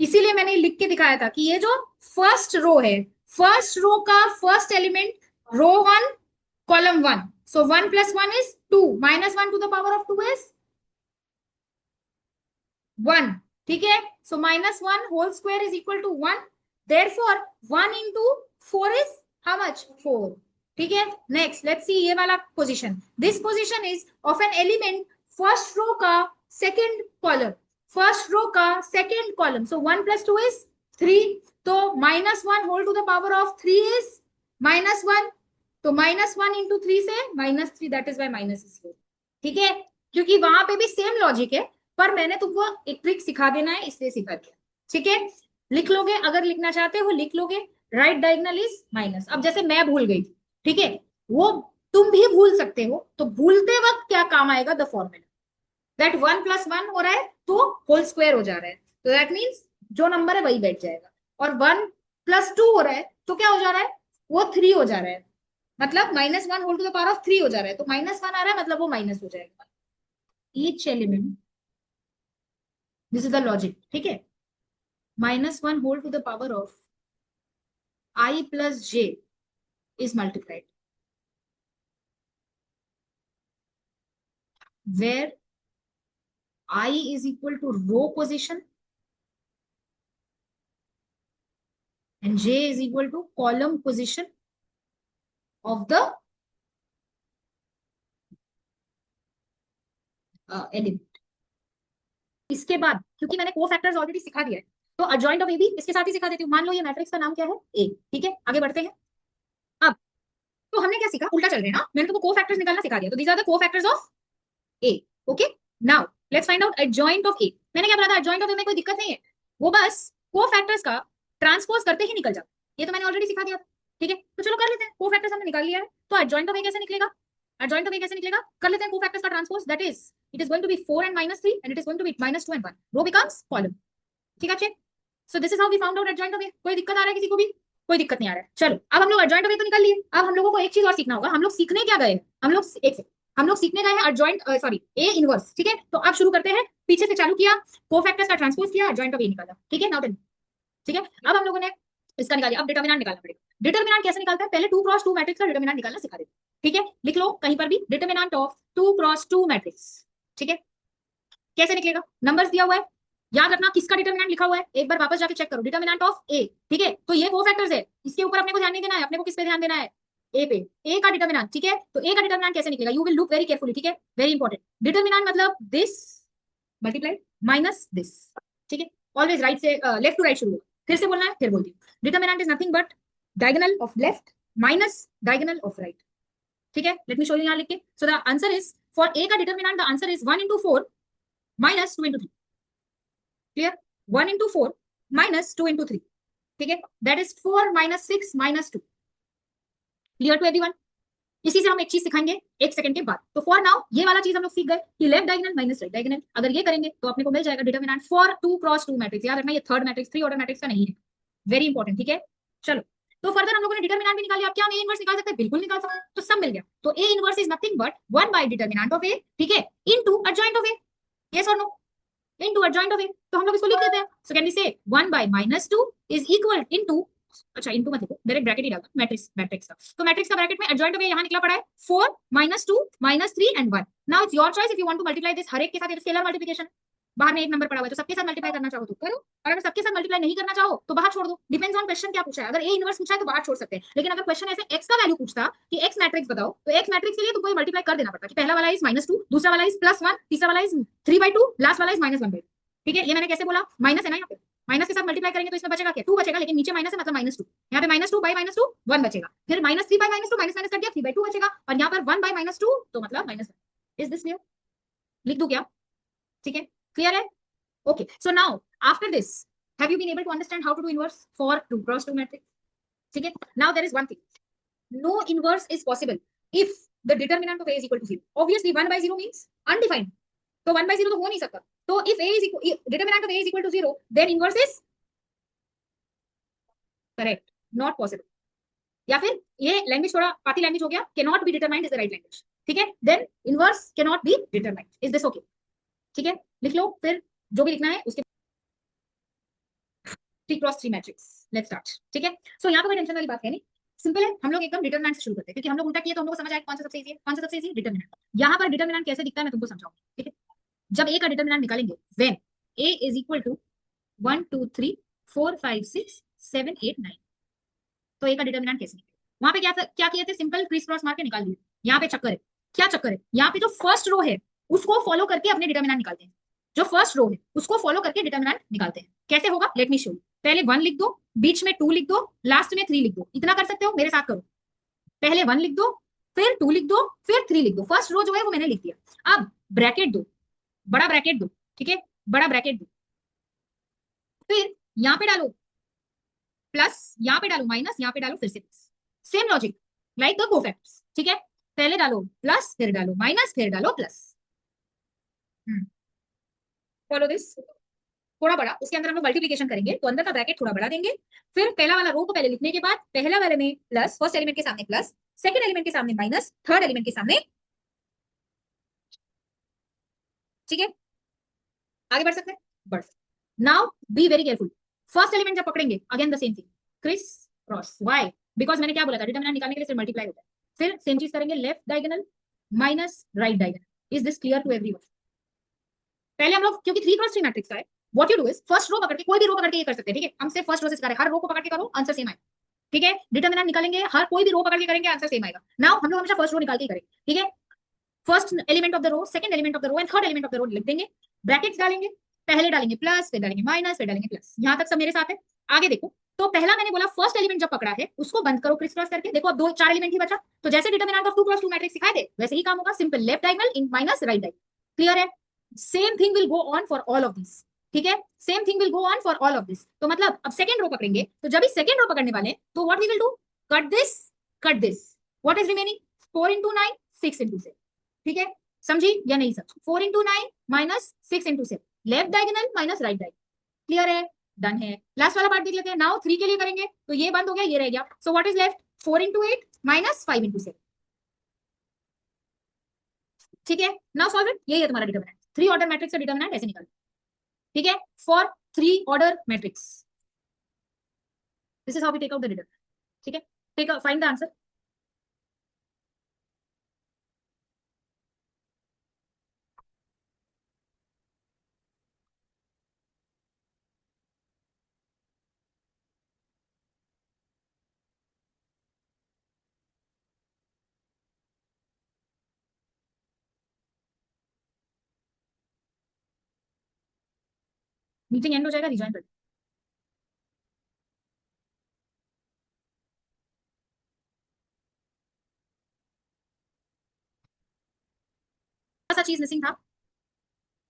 Speaker 1: इसीलिए मैंने लिख के दिखाया था कि ये जो फर्स्ट रो है, फर्स्ट रो का first element row 1 column 1, so 1 + 1 is 2, -1 to the power of 2 is 1, ठीक है। So -1 whole square is equal to 1, therefore 1 into 4 is how much? 4, ठीक है। नेक्स्ट लेट्स सी ये वाला position. This position is of an element first row का second column, first row का second column, so 1 + 2 is 3, तो -1 whole to the power of 3 is -1, तो -1 into 3 से -3, that is why minus is 4, ठीक है। क्योंकि वहां पे भी सेम लॉजिक है, पर मैंने तुमको एक ट्रिक सिखा देना है इसलिए सिखा दिया, ठीक है। लिख लोगे, अगर लिखना चाहते हो लिख लोगे, राइट डायगोनल इज माइनस। अब जैसे मैं भूल गई, ठीक है, वो तुम भी भूल सकते हो, तो भूलते वक्त क्या काम आएगा? द फॉर्मूला दैट 1 + 1 हो रहा है तो होल स्क्वायर हो जा रहा है, तो दैट मीन्स जो नंबर है वही बैठ जाएगा। और 1 + 2 हो रहा है तो क्या हो जा रहा है? वो 3 हो जा रहा है, मतलब -1 whole to the power of 3 हो जा रहा है, तो -1 आ रहा है मतलब वो माइनस हो जाएगा each element. This is the logic, ठीक है। -1 whole to the power of I plus j is multiplied, where I is equal to row position and j is equal to column position of the element. इसके बाद क्योंकि मैंने को factors already सिखा दिया है, तो अजॉइंट ऑफ ए भी इसके साथ ही सिखा देती हूँ। मान लो ये मैट्रिक्स का नाम क्या है? ए, ठीक है। आगे बढ़ते हैं। अब तो हमने क्या सीखा? उल्टा चल रहे हैं ना, मैंने तुमको को फैक्टर्स निकालना सिखा दिया, तो these are the cofactors of A, okay. Now let's find out adjoint of A. मैंने क्या बोला था? एडजॉइंट ऑफ ए में कोई दिक्कत नहीं है, वो बस को फैक्टर्स का ट्रांसपोज करते ही निकल जाता, ये तो मैंने ऑलरेडी सिखा दिया था, ठीक है। तो चलो कर लेते हैं, को फैक्टर्स हमने निकाल लिया है, तो एडजॉइंट ऑफ ए कैसे निकलेगा? एडजॉइंट ऑफ ए कैसे निकलेगा? कर लेते हैं को फैक्टर्स का transpose, that is it is going to be 4 and -3 and it is going to be -2 and 1, row becomes column, ठीक है। Check, so this is how we found out adjoint of A. कोई दिक्कत आ रहा है किसी को भी? कोई दिक्कत नहीं आ रहा है। चलो अब हम लोग एडजॉइंट ऑफ ए तो निकाल लिए, अब हम लोगों को एक चीज और सीखना होगा। हम लोग सीखने क्या गए? हम लोग एक से हम लोग सीखने गए हैं एडजॉइंट, सॉरी, ए इनवर्स, ठीक है। तो अब शुरू करते हैं, पीछे से चालू किया, कोफैक्टर्स का ट्रांसपोज किया, एडजॉइंट ऑफ ए निकाला, ठीक है। नाउ टेल, ठीक है। अब हम लोगों ने इसका निकाल लिया, अब डिटरमिनेंट निकालना पड़ेगा। डिटरमिनेंट कैसे निकालते हैं? पहले 2 × 2 मैट्रिक्स का डिटरमिनेंट निकालना सिखा देते, ठीक है। लिख लो कहीं पर भी, डिटरमिनेंट ऑफ 2 × 2 मैट्रिक्स, ठीक है। कैसे निकलेगा? नंबर्स दिया हुआ है, याद रखना किसका डिटरमिनेंट लिखा हुआ है, एक बार वापस जाके चेक करो, डिटरमिनेंट ऑफ ए, ठीक है। तो ये को फैक्टर्स है, इसके ऊपर अपने को ध्यान नहीं देना है, अपने को किस पे ध्यान देना है? ए पे, ए का डिटरमिनेंट, ठीक है। तो ए का डिटरमिनेंट कैसे निकलेगा? You will look very carefully, ठीक है, वेरी इंपॉर्टेंट। डिटरमिनेंट मतलब दिस मल्टीप्लाई माइनस दिस, ठीक है। ऑलवेज राइट से लेफ्ट टू राइट शुरू होगा, फिर से बोलना है, फिर बोलती हूँ। Determinant is nothing but diagonal of left minus diagonal of right, ठीक है। लेट मी शो यू यहाँ लिख के। So the answer is for a का determinant, the answer is 1 × 4 -2 × 3, clear. 1 × 4 -2 × 3, ठीक है, that is 4 -6 -2, clear to everyone. इसी से हम एक चीज सिखाएंगे 1 सेकंड के बाद। तो फॉर नाउ ये वाला चीज हम लोग सीख गए कि left diagonal minus right diagonal, अगर ये करेंगे तो अपने को मिल जाएगा डिटरमिनेंट फॉर 2 × 2 मैट्रिक्स। याद रखना ये थर्ड मैट्रिक्स, 3 ऑर्डर मैट्रिक्स का नहीं है, वेरी इंपॉर्टेंट, ठीक है। चलो, तो फर्दर हम लोगों ने डिटरमिनेंट भी निकाल लिया, अब क्या हम ए इनवर्स निकाल सकते हैं? बिल्कुल निकाल सकते हैं, तो सब मिल गया। तो A inverse is nothing but 1 / determinant of A, ठीक है, into adjoint of A, yes और no, into adjoint of A. तो हम लोग इसको लिख देते हैं, सो कैन वी से 1 / -2 इज इक्वल इनटू अच्छा इनटू मत लिखो, डायरेक्ट ब्रैकेट ही डालना, मैट्रिक्स मैट्रिक्स का। तो मैट्रिक्स का ब्रैकेट में एडजॉइंट में यहाँ निकला पड़ा है 4 -2 -3 and 1। Now it's your choice if you want to multiply this हर एक के साथ, स्केलर मल्टीप्लिकेशन। बाहर में एक नंबर पड़ा हुआ है तो सबके साथ मल्टीप्लाई करना चाहो तो करो, और अगर सबके साथ मल्टीप्लाई नहीं करना चाहो तो बाहर छोड़ दो। डिपेंड्स ऑन क्वेश्चन क्या पूछा है। अगर ए इनवर्स पूछा है तो बाहर छोड़ सकते हैं, लेकिन अगर क्वेश्चन ऐसे एक्स का वैल्यू पूछता कि एक्स मैट्रिक्स बताओ, तो एक्स मैट्रिक्स के लिए तुमको मल्टीप्लाई कर देना पड़ता कि पहला वाला इज -2, दूसरा वाला इज +1, तीसरा वाला इज 3/2, लास्ट वाला इज -1/2। ठीक है, ये मैंने कैसे बोला, माइनस है ना यहाँ पे, माइनस के साथ मल्टीप्लाई करेंगे तो इसमें बचेगा क्या, 2 बचेगा, लेकिन नीचे माइनस है मतलब -2। यहाँ पे -2 बाय -2 1 बचेगा, फिर -3 बाय -2 माइनस माइनस कर दिया 3/2 बचेगा, और यहाँ पर 1 बाय -2 तो मतलब -1। Is this clear? लिख दूं क्या? ठीक है, क्लियर है? Okay, so now after this, have you been able to understand how to do inverse for 2 cross 2 matrix? ठीक है, now there is one thing, no inverse is possible if the determinant of A is equal to 0. Obviously 1/0 means undefined, तो 1/0 तो हो नहीं सकता। तो if A is equal, determinant of A is equal to 0, then inverse is correct, not possible। या फिर ये language थोड़ा पाती लैंग्वेज हो गया, cannot be determined is the right language। ठीक है, then inverse cannot be determined, is this okay? ठीक है, लिख लो फिर जो भी लिखना है उसके 3 क्रॉस 3 मैट्रिक्स, लेट्स स्टार्ट। ठीक है, सो यहाँ पे कोई टेंशन वाली बात है नहीं, सिंपल है। हम लोग एकदम डिटरमिनेंट से शुरू करते हैं, क्योंकि हम लोग उल्टा किए तो हम लोग को समझ आएगा कौन सा सबसे इजी है, कौन सा सबसे इजी डिटरमिनेंट। यहाँ पर डिटरमिनेंट कैसे दिखता है मैं तुमको समझाऊंगी। ठीक है, जब ए का डिटरमिनेंट निकालेंगे, when A is equal to 1 2 3 4 5 6 7 8 9, तो ए का डिटरमिनेंट कैसे निकलेगा। वहां पे क्या किए थे, सिंपल क्रिस क्रॉस मार के निकाल दिए। यहाँ पे चक्कर है, क्या चक्कर है, यहाँ पे जो फर्स्ट रो है उसको फॉलो करके अपने डिटरमिनेंट निकालते हैं। जो फर्स्ट रो है उसको फॉलो करके डिटरमिनेंट निकालते हैं। कैसे होगा, लेट मी शो यू। पहले 1 लिख दो, बीच में 2 लिख दो, लास्ट में 3 लिख दो। इतना कर सकते हो, मेरे साथ करो। पहले 1 लिख दो, फिर 2 लिख दो, फिर 3 लिख दो। फर्स्ट रो जो है वो मैंने लिख दिया। अब ब्रैकेट दो, बड़ा ब्रैकेट दो। ठीक है, बड़ा ब्रैकेट दो, फिर यहाँ पे डालो प्लस, यहाँ पे डालो माइनस, यहाँ पे डालो फिर से plus. Same logic like the cofactors. ठीक है, पहले डालो प्लस, फिर डालो माइनस, फिर डालो प्लस। Follow this. थोड़ा बड़ा, उसके अंदर हम लोग मल्टीप्लिकेशन करेंगे तो अंदर का ब्रैकेट थोड़ा बड़ा देंगे। फिर पहला वाला रो को पहले लिखने के बाद पहला वाले में प्लस, फर्स्ट एलिमेंट के सामने प्लस, सेकंड एलिमेंट के सामने माइनस, थर्ड एलिमेंट के सामने। ठीक है, आगे बढ़ सकते हैं, बढ़ सकते। Now be very careful. First element जब पकड़ेंगे again the same thing, criss cross. Why? Because मैंने क्या बोला था, डिटरमिनेंट निकालने के लिए सिर्फ मल्टीप्लाई होता है। फिर सेम चीज करेंगे, left diagonal minus right diagonal. Is this clear to everyone? पहले हम लोग क्योंकि 3 क्रॉस 3 मैट्रिक्स का है, what you do is first row पकड़ के, कोई भी रो पकड़ के ये कर सकते हैं। ठीक है, हम सिर्फ फर्स्ट रो से करें, हर रो को पकड़ के करो, आंसर सेम आएगा। ठीक है, डिटरमिनेंट निकालेंगे, हर कोई भी रो पकड़ के करेंगे, आंसर सेम आएगा। नाउ हम लोग हमेशा फर्स्ट रो निकाल के करें। ठीक है, first element of the row, second element of the row and third element of the row लिख देंगे, ब्रैकेट्स डालेंगे, पहले डालेंगे प्लस, फिर डालेंगे माइनस, फिर डालेंगे प्लस। यहां तक सब मेरे साथ है। आगे देखो, तो पहला मैंने बोला फर्स्ट एलिमेंट जब पकड़ा है उसको बंद करो क्रिस क्रॉस करके। देखो अब 2 4 एलिमेंट ही बचा, तो जैसे डिटरमिनेंट ऑफ 2 क्रॉस 2 मैट्रिक्स सिखाए थे वैसे ही काम होगा, सिंपल लेफ्ट डायगोनल इन माइनस राइट डायगोनल। क्लियर है? Same thing will go on for all of this. ठीक है, same thing will go on for all of this. तो मतलब अब सेकंड रो पकड़ेंगे, तो जब भी सेकंड रो पकड़ने वाले तो what we will do, cut this, cut this. What is remaining, 4 into 9 6 into 7। ठीक है, समझी या नहीं समझी? 4 into 9 minus 6 into 7, left diagonal minus right diagonal. Clear है? डन है। लास्ट वाला पार्ट देख लेते हैं। नाउ 3 के लिए करेंगे तो ये बंद हो गया, ये रह गया। So what is left, 4 into 8 minus 5 into 7। ठीक है, नाउ सॉल्व इट। यही है तुम्हारा डिटरमिनेंट। 3 ऑर्डर मैट्रिक्स का डिटरमिनेंट ऐसे निकाल। ठीक है, for 3 order matrix this is how we take out the determinant. ठीक है, take find the answer. Meeting end हो जाएगा, रिजॉइन कर। सा चीज मिसिंग था,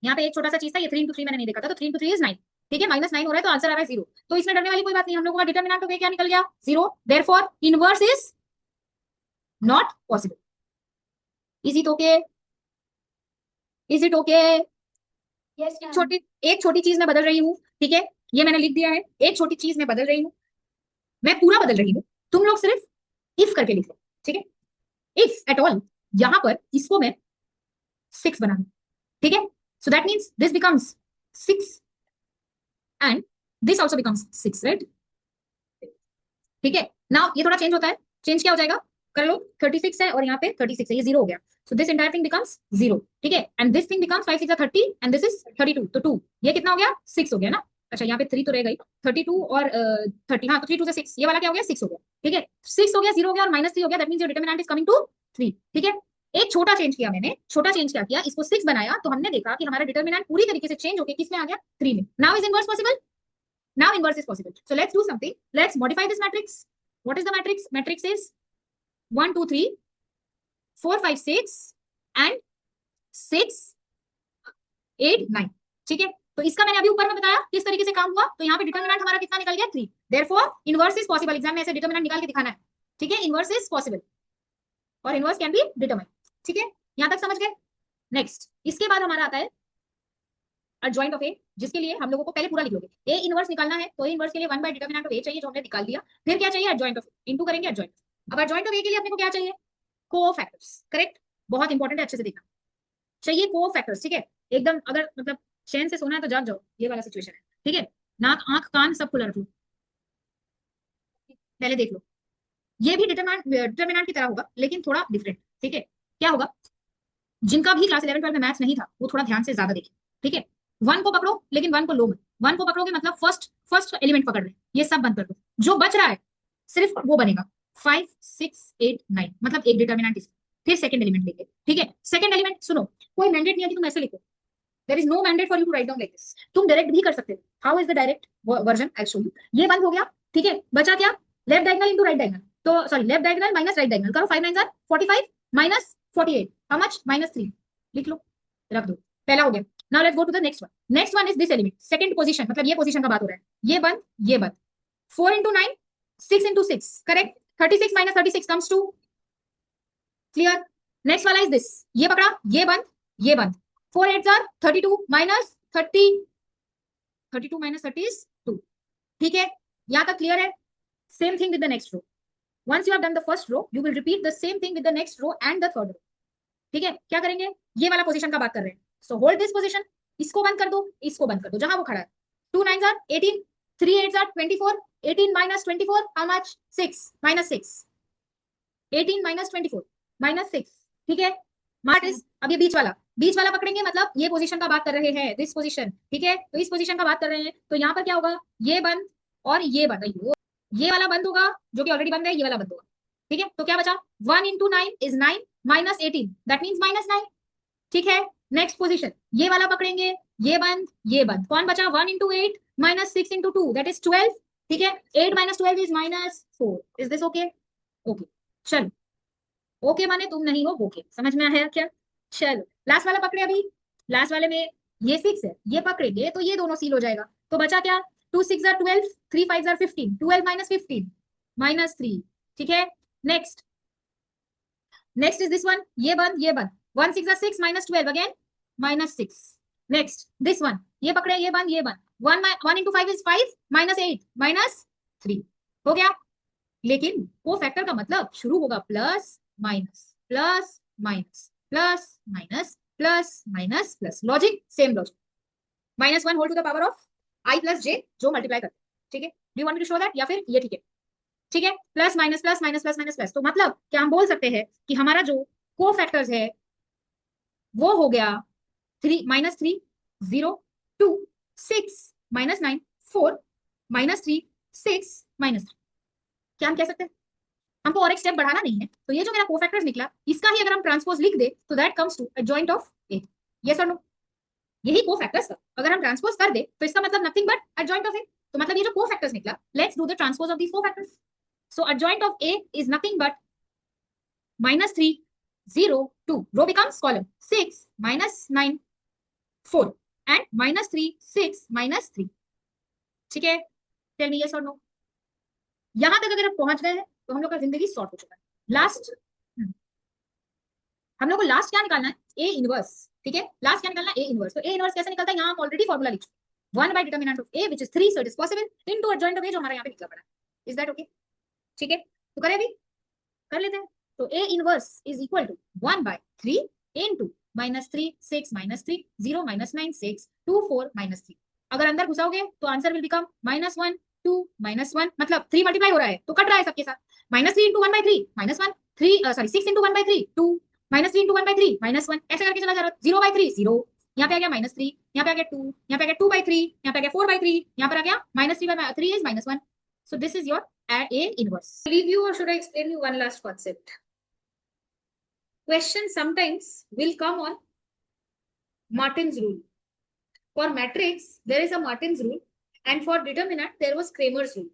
Speaker 1: यहाँ पे एक छोटा सा चीज था, ये 3 into 3 मैंने नहीं देखा था, तो 3 into 3 इज 9। ठीक है, -9 हो रहा है तो आंसर आ रहा है 0। तो इसमें डरने वाली कोई बात नहीं, हम लोगों का डिटरमिनेंट क्या निकल गया, 0। Therefore inverse is not possible. Is it okay? Is it okay?
Speaker 2: Yes
Speaker 1: छोटी, एक छोटी चीज मैं बदल रही हूँ। ठीक है, ये मैंने लिख दिया है, एक छोटी चीज मैं बदल रही हूँ, मैं पूरा बदल रही हूँ, तुम लोग सिर्फ इफ करके लिख लो। ठीक है, इफ एट ऑल, यहां पर इसको मैं 6 बना दूं। ठीक है, so that means this becomes 6 and this also becomes 6, right? ठीक है, नाउ ये थोड़ा चेंज होता है, चेंज क्या हो जाएगा, कर लो, 36 है और यहाँ पे 36 है, ये 0 हो गया, so this entire thing becomes 0, ठीक है, and this thing becomes 5 6 30 and this is 32, तो 2, ये कितना हो गया, 6 हो गया ना, अच्छा यहाँ पे 3 तो रह गई, 32 और 30, हाँ तो 3 2 से 6, ये वाला क्या हो गया, 6 हो गया, ठीक है, 6 हो गया, 0 हो गया और -3 हो गया, that means your determinant is coming to 3, ठीक है। एक छोटा चेंज किया मैंने, छोटा चेंज क्या किया, इसको 6 बनाया तो हमने देखा कि हमारा डिटरमिनेंट पूरी तरीके से चेंज होकर किसमें आ गया, 3 में। Now is inverse possible, now inverse is possible, so let's do something, let's modify this matrix. What is the matrix? Matrix is 1 2 3 4 5 6 and 6 8 9, ठीक है, तो इसका मैंने अभी ऊपर में बताया किस तरीके से काम हुआ, तो यहाँ पे डिटरमिनेंट हमारा कितना निकल गया, 3, therefore inverse is possible, exam में ऐसे डिटरमिनेंट निकाल के दिखाना है, ठीक है, इनवर्स इज पॉसिबल और इनवर्स कैन बी डिटरमाइन, ठीक है, यहां तक समझ गए। नेक्स्ट इसके बाद हमारा आता है एडजॉइंट ऑफ ए, जिसके लिए हम लोगों को पहले पूरा लिख लोगे, ए इनवर्स निकालना है तो ए इनवर्स के लिए 1 बाय डिटरमिनेंट ऑफ ए चाहिए, जो हमने निकाल दिया, फिर क्या चाहिए, एडजॉइंट ऑफ इनटू करेंगे एडजॉइंट। अब एडजॉइंट ऑफ ए के लिए अपने को क्या चाहिए, कोफैक्टर्स, करेक्ट, बहुत इंपॉर्टेंट है, अच्छे से देखना, चाहिए कोफैक्टर्स, ठीक है, एकदम अगर मतलब चैन से सोना है तो जाग जाओ, ये वाला सिचुएशन है, ठीक है, नाक आंख कान सब खुला रख लो, पहले देख लो, ये भी डिटरमिनेंट की तरह होगा लेकिन थोड़ा डिफरेंट, ठीक है, क्या होगा, जिनका भी क्लास 11 12 में मैथ्स नहीं था वो थोड़ा ध्यान से ज्यादा देखें, ठीक है, 1 को पकड़ो लेकिन 1 को लो मत, 1 को पकड़ोगे मतलब फर्स्ट फर्स्ट एलिमेंट पकड़ रहे, ये सब बंद कर दो, जो बच रहा है सिर्फ वो बनेगा 5 6 8 9, मतलब एक डिटरमिनेंट इसका, फिर सेकंड एलिमेंट लेंगे, ठीक है, सेकंड एलिमेंट सुनो, कोई मैंडेट नहीं है कि तुम ऐसे लिखो, there is no mandate for you to write down like this, तुम डायरेक्ट भी कर सकते हो, how is the direct version, I show you, ये बंद हो गया, ठीक है, बचा क्या, left diagonal into right diagonal, तो sorry left diagonal minus right diagonal करो, 5 9 आर 45 माइनस 48, हाउ मच, -3, लिख लो, रख दो, पहला हो गया। Now let's go to the next one is this element, second position, मतलब ये पोजीशन का बात हो रहा है, ये बंद 4 into 9 6 into 6, correct, 36 minus 36 comes to, clear, next वाला इज दिस, ये पकड़ा, ये बंद 4 8 आर 32 minus 30, 32 minus 30 is 2, ठीक है, यहां तक क्लियर है, same thing with the next row, once you have done the first row you will repeat the same thing with the next row and the third row, ठीक है, क्या करेंगे, ये वाला पोजीशन का बात कर रहे हैं, सो होल्ड दिस पोजीशन, इसको बंद कर दो, इसको बंद कर दो, जहां वो खड़ा है, 2 9 are 18 3 8 are 24, 18 minus 24 how much, 6 minus 6, 18 minus 24 minus 6, ठीक है, मार्ट इज, अब ये बीच वाला पकड़ेंगे, मतलब ये पोजीशन का बात कर रहे हैं, दिस पोजीशन, ठीक है, तो इस पोजीशन का बात कर रहे हैं, तो यहाँ पर क्या होगा, ये बंद और ये बंद, ये वाला बंद होगा जो कि ऑलरेडी बंद है, ये वाला बंद होगा, ठीक है, तो क्या बचा, 1 into 9 is 9 minus 18, that means -9, ठीक है, नेक्स्ट पोजीशन, ये वाला पकड़ेंगे, ये बंद, कौन बचा, 1 into 8 minus 6 into 2, that is 12, ठीक है, 8 minus 12 is -4, is this okay? Okay, चलो, ओके माने तुम नहीं हो ओके, समझ में आया क्या, चलो लास्ट वाला पकड़े, अभी लास्ट वाले में ये 6 है, ये पकड़ेंगे तो ये दोनों सील हो जाएगा, तो बचा क्या, 2 6 आर 12 3 5 आर 15, 12 minus 15 -3, ठीक है, नेक्स्ट इज दिस वन, ये बंद 1 6 are 6 minus 12 again -6, next this one, ये पकड़े, ये बंद 1 into 5 is 5 -8 -3, हो गया, लेकिन वो फैक्टर का मतलब शुरू होगा plus minus plus minus plus minus plus minus plus, logic same logic, -1 whole to the power of i plus j, जो मल्टीप्लाई करते हैं, ठीक है, do you want me to show that, या फिर ये ठीक है, ठीक है, plus minus plus minus plus minus plus, तो मतलब क्या हम बोल सकते हैं कि हमारा जो को फैक्टर्स है वो हो गया 3 -3 0 2 6 -9 4 -3 6 -3, क्या हम कह सकते हैं, हमको और एक स्टेप बढ़ाना नहीं है, तो ये जो मेरा कोफैक्टर्स निकला इसका ही अगर हम ट्रांसपोज लिख दे तो that comes to adjoint of A, yes और नो, यही कोफैक्टर्स का अगर हम ट्रांसपोज कर दे तो इसका मतलब nothing but adjoint of A, तो मतलब ये जो कोफैक्टर्स निकला, let's do the transpose of these cofactors, so adjoint of A is nothing but -3 0 2, row becomes column, 6 -9 4 and -3 6 -3, ठीक है, टेल मी यस और नो, यहां तक अगर आप पहुंच गए हैं तो हम लोग का जिंदगी सॉर्ट हो चुका है। लास्ट हम लोग को लास्ट क्या निकालना है, ए इनवर्स, ठीक है, लास्ट क्या निकालना है, ए इनवर्स, तो ए इनवर्स कैसे निकलता है, यहाँ हम ऑलरेडी फॉर्मूला लिख चुके, 1 by determinant of A which is 3, so it is possible into adjoint of A, जो हमारा यहाँ पे निकला पड़ा है, इज दैट ओके, ठीक है, तो करें अभी, कर लेते हैं, तो A inverse is equal to 1 by 3 into -3 6 -3 0 -9 6 2 4 -3, अगर अंदर घुसाओगे तो आंसर विल बिकम -1 2 -1, मतलब 3 मल्टीप्लाई हो रहा है तो कट रहा है सबके साथ। -3 इंटू 1/3 -1, 3 सॉरी 6 इंटू 1/3 2, -3 इंटू 1/3 -1, ऐसे करके चला जा रहा है। 0/3 0, यहाँ पे आ गया -3, यहाँ पे आ गया 2, यहाँ पे आ गया 2/3, यहाँ पे आ गया 4/3, यहाँ पर आ गया -3/3 is -1। So this is your A inverse. Leave you or should I explain you one last concept? Question sometimes will come on Martin's rule. For matrix there is a Martin's rule and for determinant there was Kramer's rule.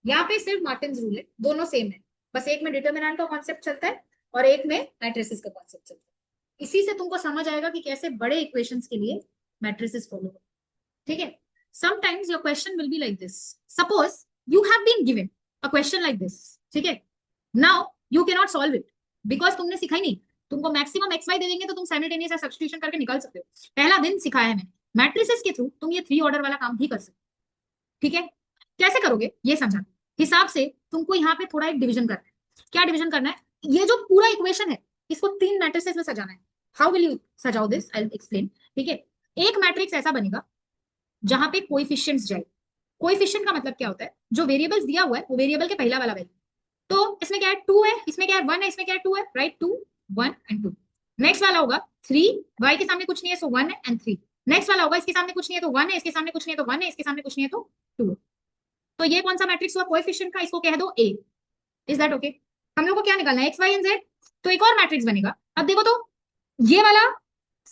Speaker 1: यहाँ पे सिर्फ Martin's rule है, दोनों same है, बस एक में determinant का कॉन्सेप्ट चलता है और एक में मैट्रिसेस का कॉन्सेप्ट चलता है। इसी से तुमको समझ आएगा कि कैसे बड़े इक्वेशंस के लिए मैट्रिसेस फॉलो करो, ठीक है। Sometimes your question will be like this, suppose you have been given a question like this, ठीक है। now you cannot solve it because तुमने सिखाई नहीं, तुमको मैक्सिमम एक्स वाई दे देंगे तो तुम साइमल्टेनियस सब्स्टिट्यूशन करके निकाल सकते हो, पहला दिन सिखाया है मैंने। मैट्रिसेस के थ्रू तुम ये 3 ऑर्डर वाला काम भी कर सकते हो, ठीक है। कैसे करोगे ये समझा, हिसाब से तुमको यहाँ पे थोड़ा एक डिवीजन करना है। क्या डिवीजन करना है, ये जो पूरा इक्वेशन है इसको 3 मैट्रिसेस में सजाना है। हाउ विल यू सजाओ दिस, आई विल एक्सप्लेन, ठीक है। एक मैट्रिक्स ऐसा बनेगा जहां पे कोएफिशिएंट्स जाए। कोएफिशिएंट का मतलब क्या होता है, जो वेरिएबल्स दिया हुआ है वो वेरिएबल के पहला वाला वैल्यू, तो इसमें क्या है 2 है, इसमें क्या है 1 है, इसमें क्या है 2 है, राइट, 2 1 एंड 2। नेक्स्ट वाला होगा 3, y के सामने कुछ नहीं है सो 1 है एंड 3। नेक्स्ट वाला होगा इसके सामने कुछ नहीं है तो 1 है, इसके सामने कुछ नहीं है तो 1 है, इसके सामने कुछ नहीं है तो 2 है। तो ये कौन सा मैट्रिक्स हुआ कोएफिशिएंट का, इसको कह दो A। Is that okay? हम लोग को क्या निकालना है, x y एंड z। तो एक और मैट्रिक्स बनेगा। अब देखो तो ये वाला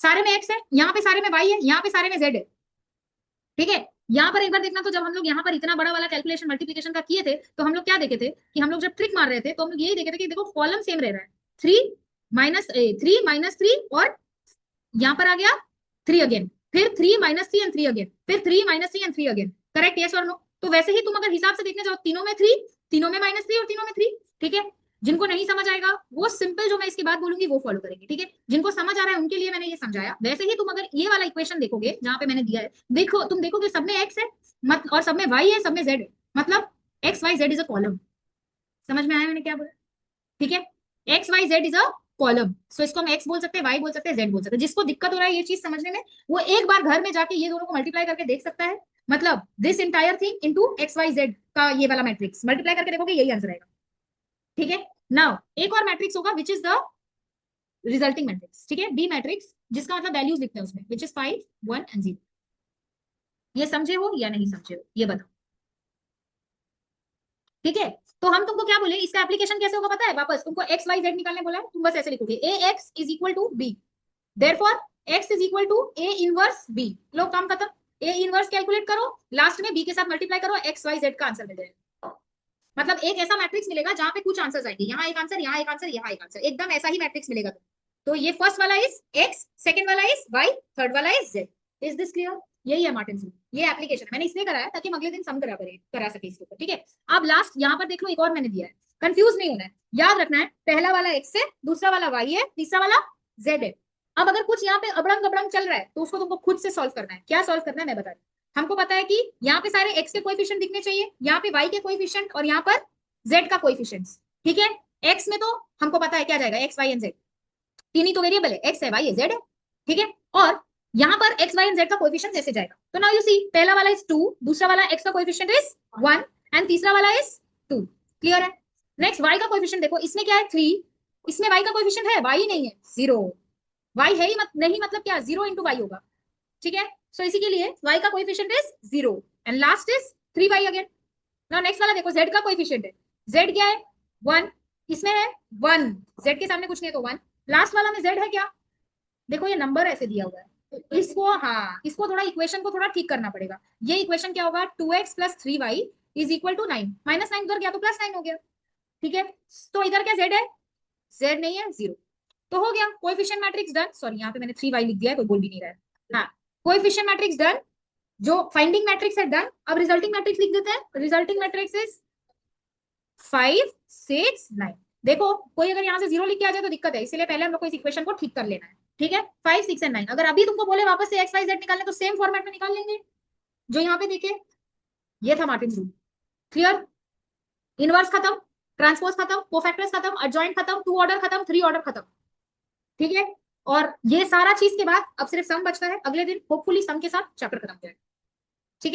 Speaker 1: सारे में x है, यहाँ पे सारे में y है, यहाँ पे सारे में z है, ठीक है। यहाँ पर एक बार देखना, तो जब हम लोग यहाँ पर इतना बड़ा वाला कैलकुलेशन मल्टीप्लिकेशन का किए थे तो हम लोग क्या देखे थे कि हम लोग जब ट्रिक मार रहे थे तो हम लोग यही देखे थे कि देखो कॉलम सेम रह रहा है, 3 -3 और यहाँ पर आ गया 3 अगेन, फिर 3 -3 एंड 3 अगेन, फिर 3 -3 एंड 3 अगेन, करेक्ट, यस और नो? तो वैसे ही तुम अगर हिसाब से देखने जाओ, तीनों में 3, तीनों में -3 और तीनों में 3, ठीक है। जिनको नहीं समझ आएगा वो सिंपल जो मैं इसके बाद बोलूंगी वो फॉलो करेंगे, ठीक है। जिनको समझ आ रहा है उनके लिए मैंने ये समझाया। वैसे ही तुम अगर ये वाला इक्वेशन देखोगे जहां पे मैंने दिया है, देखो तुम देखोगे सब में x है मत और सब में y है, सब में z है, मतलब x y z is a column. समझ में आया मैंने क्या बोला, ठीक है। X Y z is a column, so इसको हम एक्स बोल सकते हैं, वाई बोल सकते हैं, जेड बोल सकते हैं। जिसको दिक्कत हो रहा है ये चीज समझने में, वो एक बार घर में जाके ये दोनों को मल्टीप्लाई करके देख सकता है। मतलब this entire thing into X Y Z का ये वाला मैट्रिक्स मल्टीप्लाई करके देखोगे, यही आंसर आएगा, ठीक है। नाउ एक और मैट्रिक्स होगा which is the resulting matrix, ठीक है, बी मैट्रिक्स, जिसका मतलब वैल्यूज लिखते हैं उसमें, विच इज 5 1 एंड 0। ये समझे हो या नहीं समझे हो ये बताओ, ठीक है। तो हम तुमको क्या बोले, इसका एप्लीकेशन कैसे होगा पता है, वापस तुमको एक्स वाई जेड निकालने बोला है, तुम बस ऐसे लिखोगे A x is equal to B, therefore x is equal to A inverse B. लो काम खत्म, ए इनवर्स कैलकुलेट करो, लास्ट में बी के साथ मल्टीप्लाई करो, एक्स वाई जेड का आंसर मिल जाएगा। मतलब एक ऐसा मैट्रिक्स मिलेगा जहां पे कुछ आंसर्स आएंगे, यहाँ एक आंसर, यहाँ एक आंसर, यहाँ एक आंसर, एकदम ऐसा ही मैट्रिक्स मिलेगा। तो ये फर्स्ट वाला इज एक्स, सेकंड वाला इज वाई, थर्ड वाला is Z. Is this clear? यही है मार्टिन्स रूल, ये एप्लीकेशन मैंने इसलिए कराया ताकि हम अगले दिन सम करा सके इसके ऊपर, ठीक है। अब लास्ट यहाँ पर देख लो, एक और मैंने दिया है, कंफ्यूज नहीं होना है, याद रखना है, पहला वाला एक्स है, दूसरा वाला वाई है, तीसरा वाला जेड है। अब अगर कुछ यहाँ पे अबड़ंग गबड़ंग चल रहा है तो उसको तुमको खुद से सॉल्व करना है। क्या सॉल्व करना है मैं बता रही हूँ। हमको पता है कि यहाँ पे सारे एक्स के कोएफिशिएंट दिखने चाहिए, यहाँ पे वाई के कोएफिशिएंट और यहाँ पर जेड का कोएफिशिएंट्स, ठीक है। एक्स में तो हमको पता है क्या जाएगा, एक्स वाई एंड जेड, तीन ही तो वेरिएबल है, एक्स है वाई है जेड है, ठीक है। और यहाँ पर एक्स वाई एंड जेड का कोएफिशिएंट ऐसे जाएगा। तो नाउ यू सी, पहला वाला इज 2, दूसरा वाला एक्स का कोएफिशिएंट इज 1 एंड तीसरा वाला इज 2, क्लियर है। नेक्स्ट वाई का कोएफिशिएंट देखो, इसमें क्या है 3, इसमें वाई का कोएफिशिएंट है, वाई नहीं है 0, वाई है ही नहीं, मतलब क्या 0 इंटू वाई होगा, ठीक है। सो इसी के लिए y का coefficient is 0 and last is 3y again. Now next वाला देखो, z का कोएफिशिएंट है, z क्या है 1, इसमें है 1, z के सामने कुछ नहीं है तो 1, लास्ट वाला में z है क्या, देखो ये नंबर ऐसे दिया हुआ है, तो इसको हाँ, इसको थोड़ा इक्वेशन को थोड़ा ठीक करना पड़ेगा। ये इक्वेशन क्या होगा, 2x + 3y is equal to 9, -9 उधर गया तो +9 हो गया, ठीक है। तो इधर क्या z है, z नहीं है 0, तो हो गया कोएफिशिएंट मैट्रिक्स डन। सॉरी यहाँ पे मैंने 3y लिख दिया है, कोई बोल भी नहीं रहा है, हाँ कोएफिशिएंट मैट्रिक्स डन, जो फाइंडिंग मैट्रिक्स है डन। अब रिजल्टिंग मैट्रिक्स लिख देते हैं, रिजल्टिंग मैट्रिक्स इज 5 6 9। देखो कोई अगर यहाँ से 0 लिख के आ जाए तो दिक्कत है, इसलिए पहले हम लोग को इस इक्वेशन को ठीक कर लेना है, ठीक है। 5 6 एंड 9, अगर अभी तुमको बोले वापस से एक्स वाई जेड निकालने तो सेम फॉर्मेट में निकाल लेंगे जो यहाँ पे देखे। ये था मार्टिन्स रूल, क्लियर। इनवर्स खत्म, ट्रांसपोज खत्म, कोफैक्टर्स खत्म, एडजॉइंट खत्म, 2 ऑर्डर खत्म, 3 ऑर्डर खत्म, ठीक है। और ये सारा चीज के बाद अब सिर्फ सम बचता है, अगले दिन होपफुली सम के साथ चैप्टर खत्म हो जाएगा।